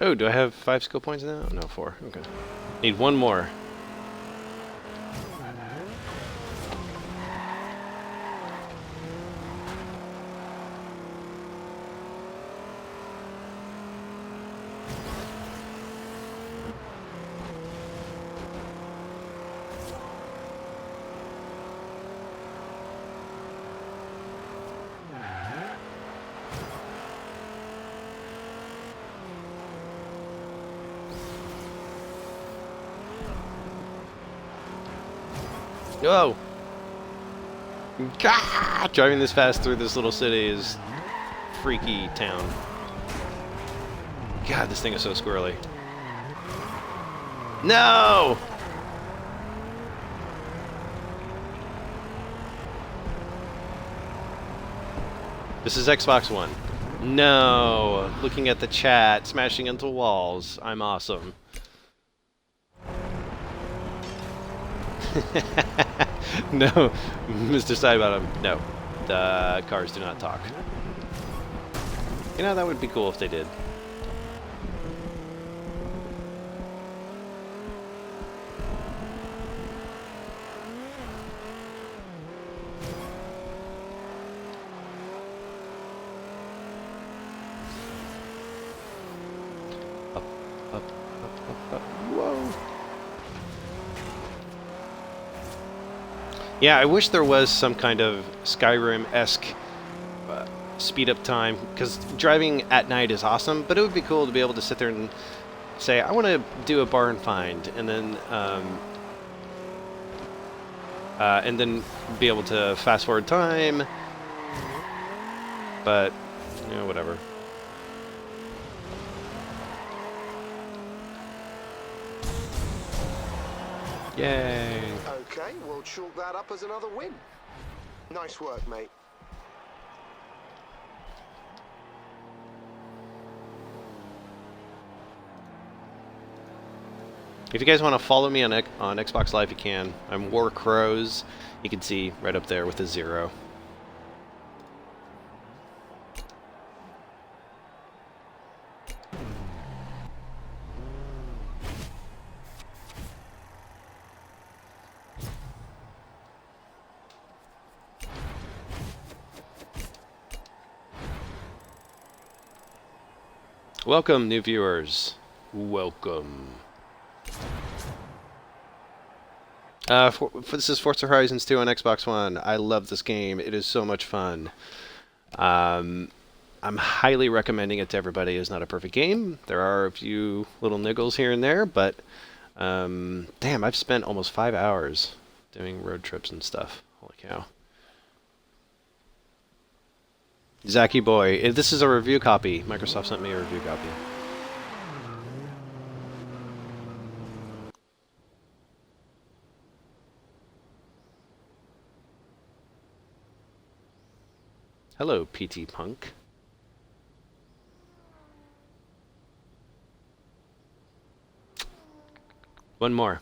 Oh, do I have 5 skill points now? No, 4. Okay. Need one more. Whoa! Gah! Driving this fast through this little city is freaky town. God, this thing is so squirrely. No! This is Xbox One. No! Looking at the chat, smashing into walls. I'm awesome. No, Mr. Sidebottom, no. The cars do not talk. You know, that would be cool if they did. Up, up, up, up, up. Whoa! Yeah, I wish there was some kind of Skyrim-esque speed up time, because driving at night is awesome, but it would be cool to be able to sit there and say, I want to do a barn find, and then be able to fast forward time, but, you know, whatever. Yay! Okay, we'll chalk that up as another win. Nice work, mate. If you guys want to follow me on Xbox Live, you can. I'm War Crows. You can see right up there with a 0. Welcome, new viewers. Welcome. This is Forza Horizons 2 on Xbox One. I love this game. It is so much fun. I'm highly recommending it to everybody. It's not a perfect game. There are a few little niggles here and there, but damn, I've spent almost 5 hours doing road trips and stuff. Holy cow. Zacky boy, this is a review copy. Microsoft sent me a review copy. Hello, PT Punk. One more.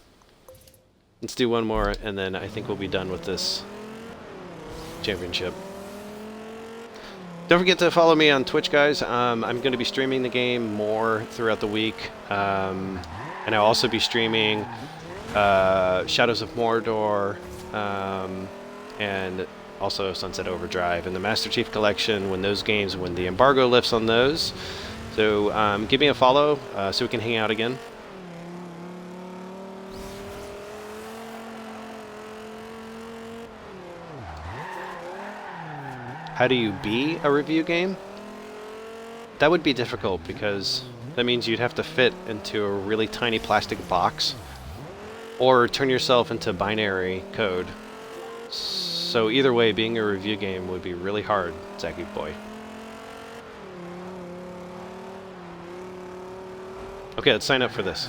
Let's do one more, and then I think we'll be done with this championship. Don't forget to follow me on Twitch, guys. I'm going to be streaming the game more throughout the week. And I'll also be streaming Shadows of Mordor and also Sunset Overdrive and the Master Chief Collection when the embargo lifts on those. So give me a follow so we can hang out again. How do you be a review game? That would be difficult because that means you'd have to fit into a really tiny plastic box or turn yourself into binary code. So either way, being a review game would be really hard, Zacky boy. Okay, let's sign up for this.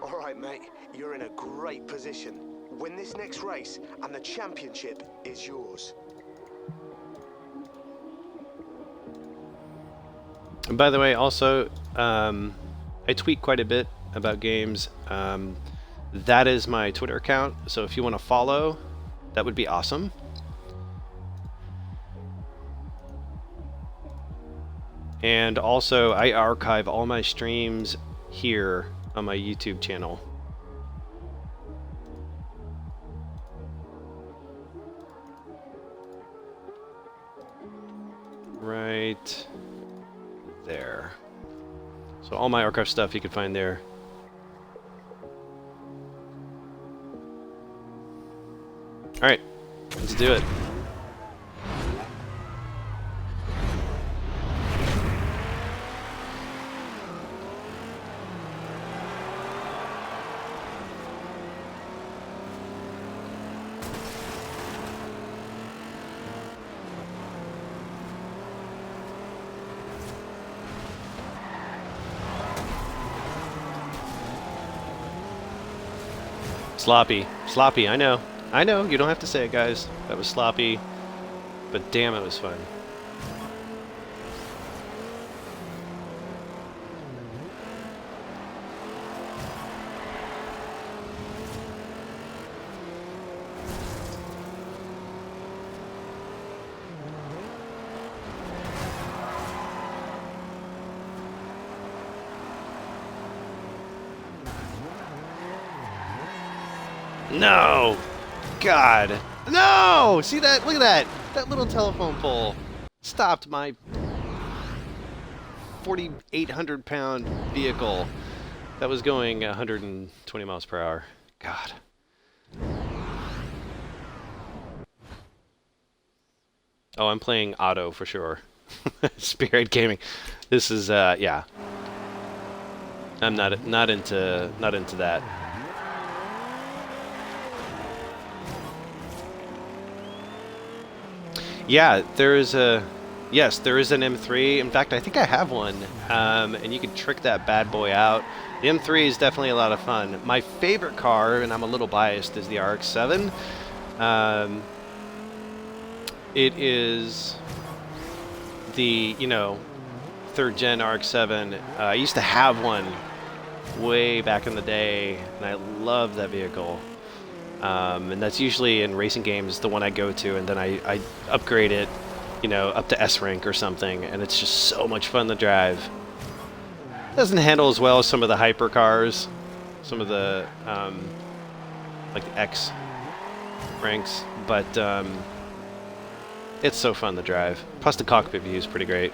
All right, mate, you're in a great position. Win this next race, and the championship is yours. And by the way, also, I tweet quite a bit about games. That is my Twitter account, so if you want to follow, that would be awesome. And also, I archive all my streams here on my YouTube channel. Right there. So all my archive stuff you can find there. Alright, let's do it. Sloppy. Sloppy, I know. I know, you don't have to say it, guys. That was sloppy. But damn, it was fun. No! God! No! See that? Look at that! That little telephone pole stopped my 4,800-pound vehicle that was going 120 miles per hour. God. Oh, I'm playing auto for sure. Spearhead Gaming. This is yeah. I'm not into that. Yeah, there is a... Yes, there is an M3. In fact, I think I have one. And you can trick that bad boy out. The M3 is definitely a lot of fun. My favorite car, and I'm a little biased, is the RX-7. It is the, you know, third gen RX-7. I used to have one way back in the day, and I love that vehicle. And that's usually in racing games the one I go to, and then I upgrade it, you know, up to S rank or something, and it's just so much fun to drive. Doesn't handle as well as some of the hyper cars, some of the like the X ranks, but it's so fun to drive. Plus the cockpit view is pretty great.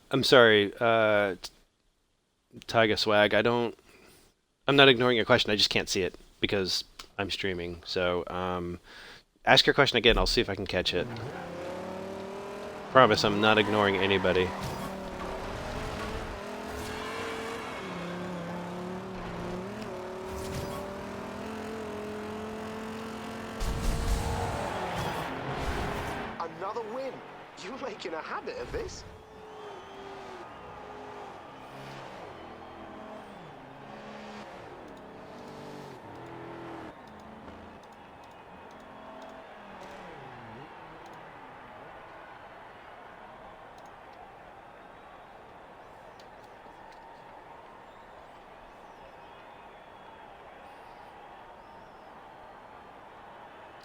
I'm sorry, Tyga Swag, I'm not ignoring your question, I just can't see it because I'm streaming. So, ask your question again, I'll see if I can catch it. Promise, I'm not ignoring anybody. Another win. You're making a habit of this.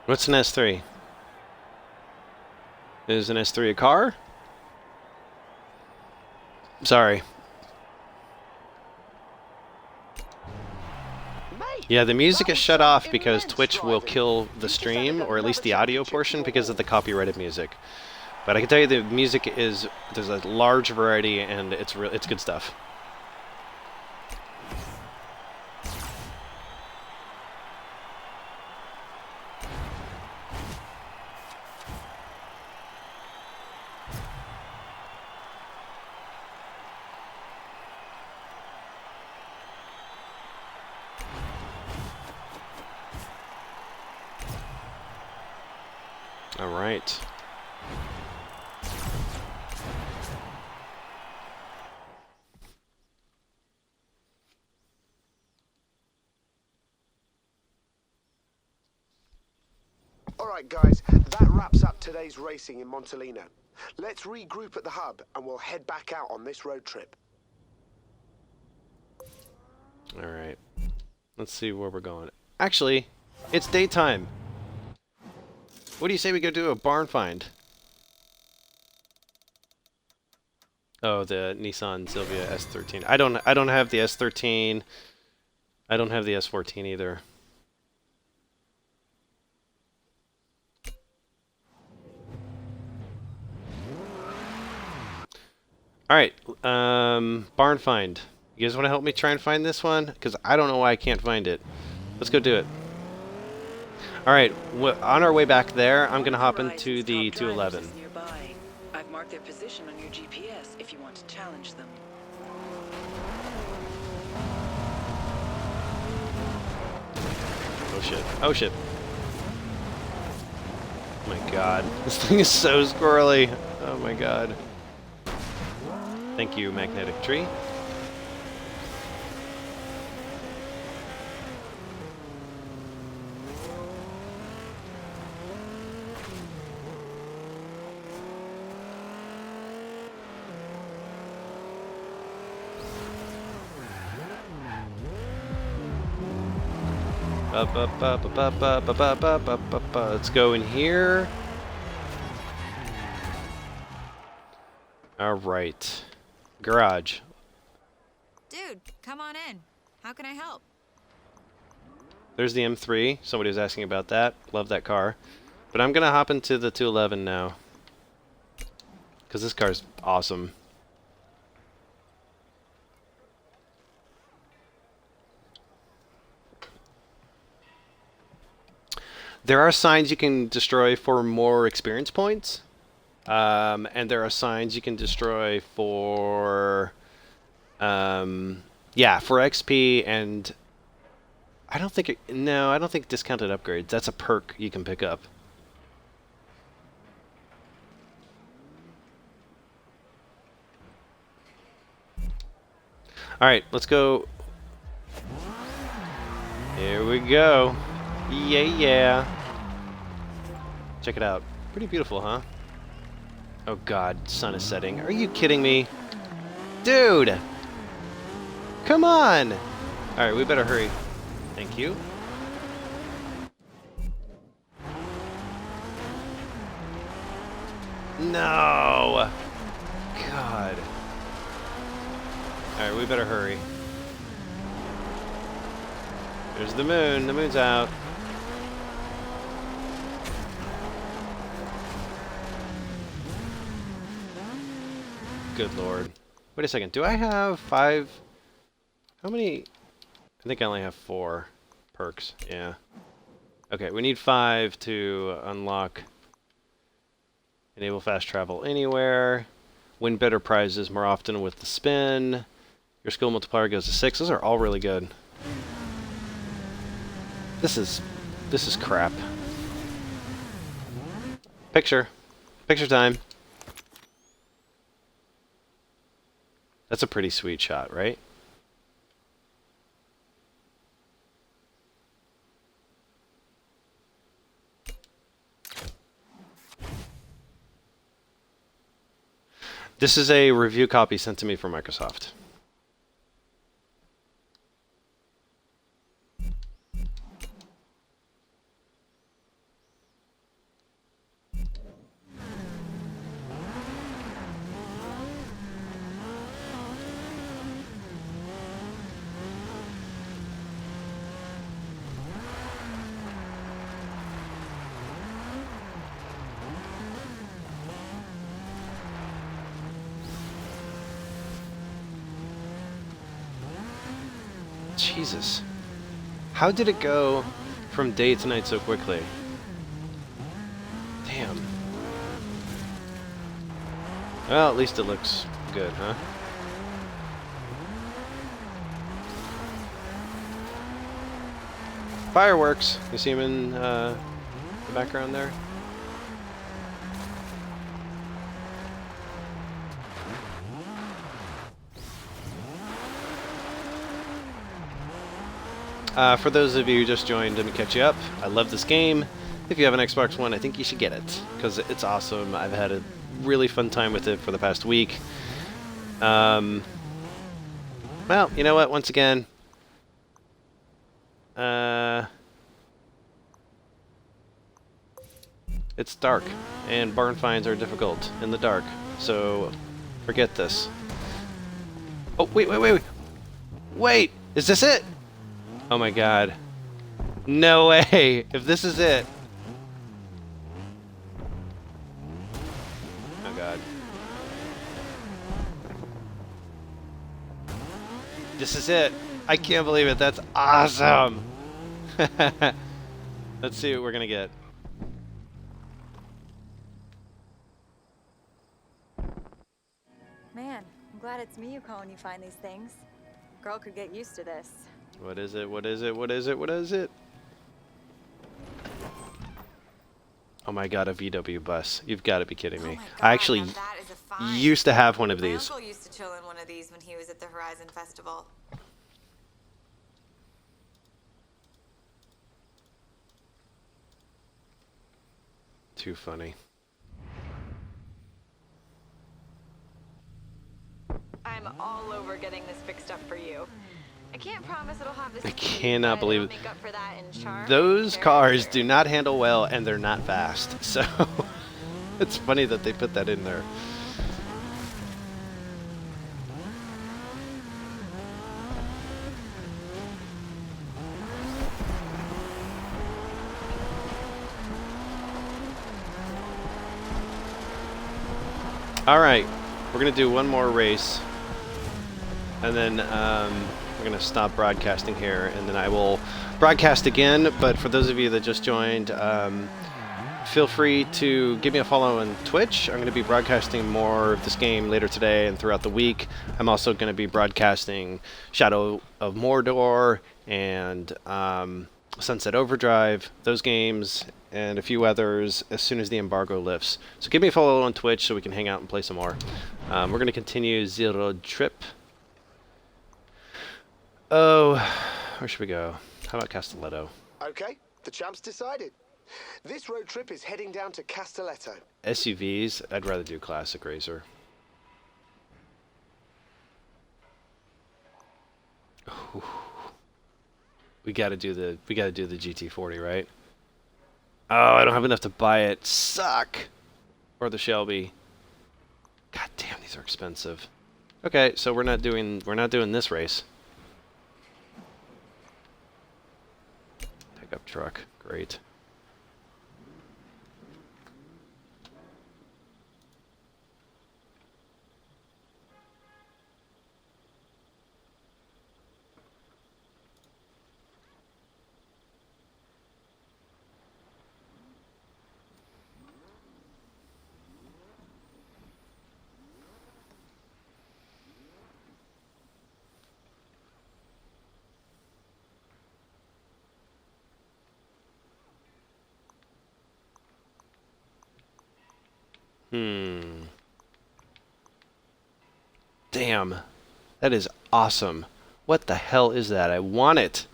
What's an S3? Is an S3 a car? Sorry. Yeah, the music is shut off because Twitch will kill the stream, or at least the audio portion, because of the copyrighted music. But I can tell you the music is, there's a large variety, and it's good stuff. All right. Alright guys, that wraps up today's racing in Montalino. Let's regroup at the hub and we'll head back out on this road trip. Alright. Let's see where we're going. Actually, it's daytime. What do you say we go do a barn find? Oh, the Nissan Silvia S13. I don't have the S13. I don't have the S14 either. Alright, barn find. You guys want to help me try and find this one? Because I don't know why I can't find it. Let's go do it. Alright, on our way back there, I'm going to hop into the 211. I've marked their position on your GPS if you want to challenge them. Oh shit. Oh shit. Oh my god. This thing is so squirrely. Oh my god. Thank you, magnetic tree. Let's go in here. All right. Garage. Dude, come on in. How can I help? There's the M3. Somebody was asking about that. Love that car. But I'm going to hop into the 211 now. Because this car's awesome. There are signs you can destroy for more experience points. And there are signs you can destroy for... yeah, for XP and... I don't think... I don't think discounted upgrades. That's a perk you can pick up. Alright, let's go. Here we go. Yeah, yeah. Check it out. Pretty beautiful, huh? Oh god, sun is setting. Are you kidding me? Dude! Come on! Alright, we better hurry. Thank you. No! God. Alright, we better hurry. There's the moon. The moon's out. Good lord. Wait a second. Do I have 5? How many? I think I only have 4 perks. Yeah. Okay, we need 5 to unlock. Enable fast travel anywhere. Win better prizes more often with the spin. Your skill multiplier goes to 6. Those are all really good. This is crap. Picture. Picture time. That's a pretty sweet shot, right? This is a review copy sent to me from Microsoft. Jesus. How did it go from day to night so quickly? Damn. Well, at least it looks good, huh? Fireworks! You see them in the background there? For those of you who just joined, let me catch you up. I love this game. if you have an Xbox One, I think you should get it because it's awesome. I've had a really fun time with it for the past week. Well, you know what? Once again, it's dark, and barn finds are difficult in the dark. So, forget this. Oh, wait. Wait! Is this it? Oh my god. No way! If this is it... Oh god. This is it! I can't believe it, that's awesome! Let's see what we're gonna get. Man, I'm glad it's me you call when you find these things. Girl could get used to this. What is it? What is it? What is it? What is it? Oh my god, a VW bus. You've got to be kidding me. Oh my God, I actually now that is a find. used to have one of My these. uncle used to chill in one of these when he was at the Horizon Festival. Too funny. I'm all over getting this fixed up for you. I can't promise it'll have this. I cannot believe it. Make up for that in charm Those and cars character. do not handle well, and they're not fast. So it's funny that they put that in there. All right, we're gonna do one more race, and then we're gonna stop broadcasting here, and then I will broadcast again. But for those of you that just joined, feel free to give me a follow on Twitch. I'm gonna be broadcasting more of this game later today and throughout the week. I'm also gonna be broadcasting Shadow of Mordor and Sunset Overdrive, those games, and a few others as soon as the embargo lifts. So give me a follow on Twitch so we can hang out and play some more. We're going to continue the road trip. Oh, where should we go? How about Castelletto? Okay, the champ's decided. This road trip is heading down to Castelletto. SUVs, I'd rather do Classic Racer. Ooh. We gotta do the GT40, right? Oh, I don't have enough to buy it. Suck. Or the Shelby. God damn, these are expensive. Okay, so we're not doing this race. Pickup truck, great. Damn. That is awesome. What the hell is that? I want it.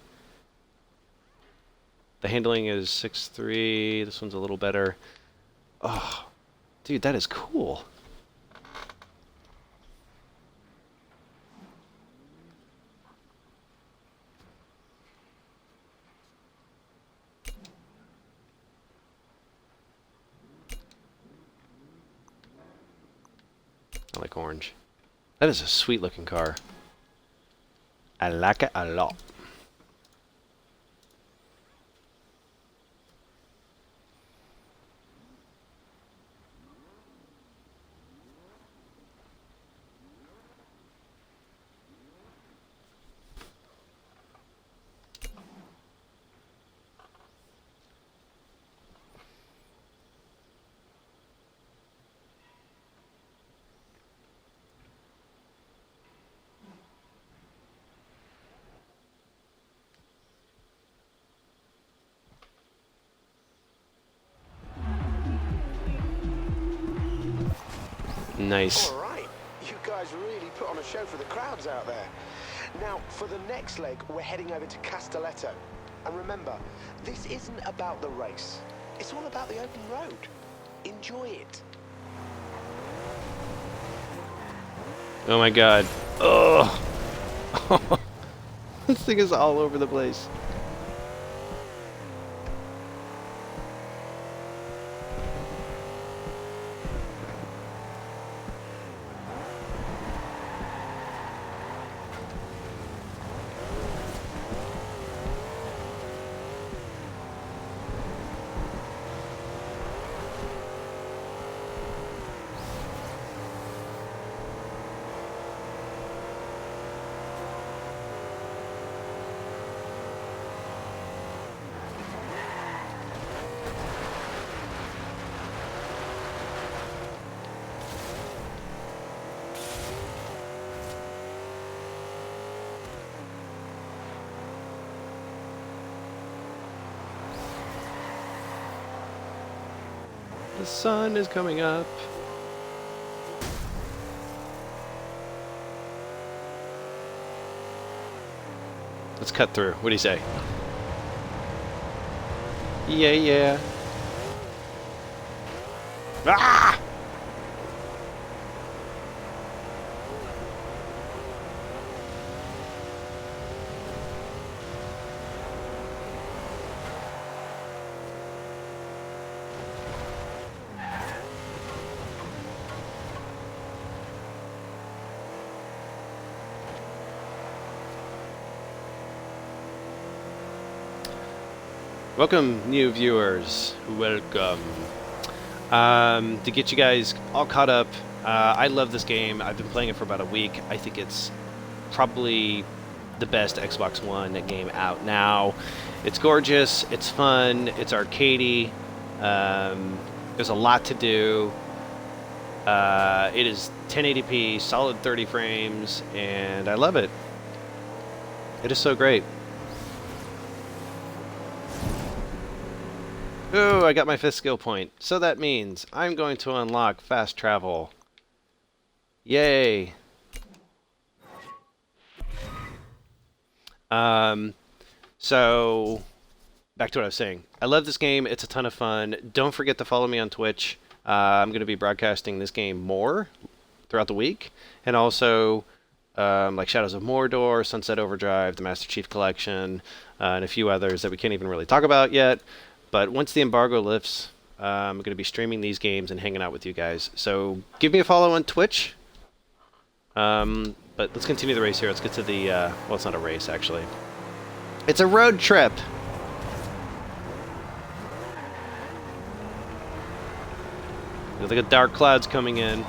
The handling is 6.3. This one's a little better. Oh, dude, that is cool. I like orange. That is a sweet looking car. I like it a lot. Nice. All right, you guys really put on a show for the crowds out there. Now, for the next leg, we're heading over to Castelletto. And remember, this isn't about the race. It's all about the open road. Enjoy it. Oh my god. Ugh. This thing is all over the place. The sun is coming up. Let's cut through. What do you say? Yeah, yeah. Ah! Welcome, new viewers. Welcome. To get you guys all caught up, I love this game. I've been playing it for about a week. I think it's probably the best Xbox One game out now. It's gorgeous, it's fun, it's arcadey, there's a lot to do. It is 1080p, solid 30 frames, and I love it. It is so great. Ooh, I got my 5th skill point. So that means I'm going to unlock fast travel. Yay! So, back to what I was saying. I love this game. It's a ton of fun. Don't forget to follow me on Twitch. I'm going to be broadcasting this game more throughout the week. And also, like Shadows of Mordor, Sunset Overdrive, the Master Chief Collection, and a few others that we can't even really talk about yet. But once the embargo lifts, I'm going to be streaming these games and hanging out with you guys. So give me a follow on Twitch. But let's continue the race here. Let's get to the... well, it's not a race, actually. It's a road trip! There's like a dark clouds coming in.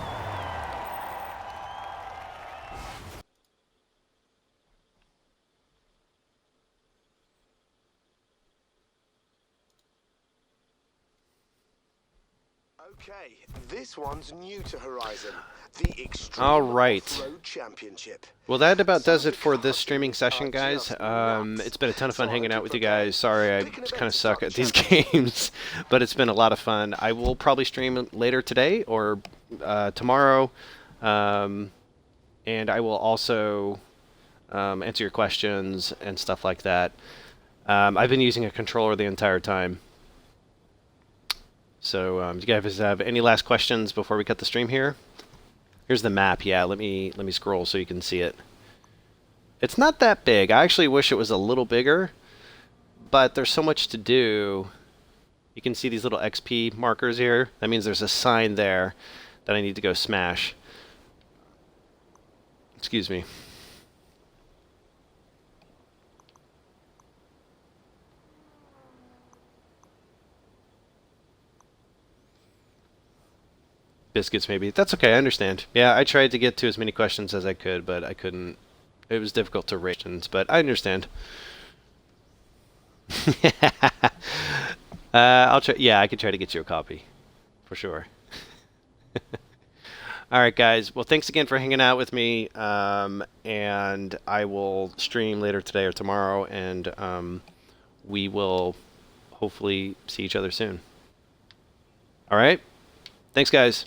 Okay, this one's new to Horizon. The Extreme Off-Road Championship. Well, that about does it for this streaming session, guys. It's been a ton of fun hanging out with you guys. Sorry, I just kind of suck at these games, but it's been a lot of fun. I will probably stream later today or tomorrow, and I will also answer your questions and stuff like that. I've been using a controller the entire time. So, do you guys have any last questions before we cut the stream here? Here's the map. Yeah, let me scroll so you can see it. It's not that big. I actually wish it was a little bigger, but there's so much to do. You can see these little XP markers here. That means there's a sign there that I need to go smash. Excuse me. Biscuits, maybe. That's okay, I understand. Yeah, I tried to get to as many questions as I could, but I couldn't. It was difficult to rate, but I understand. I'll try. Yeah, I could try to get you a copy, for sure. All right, guys. Well, thanks again for hanging out with me, and I will stream later today or tomorrow, and we will hopefully see each other soon. All right? Thanks, guys.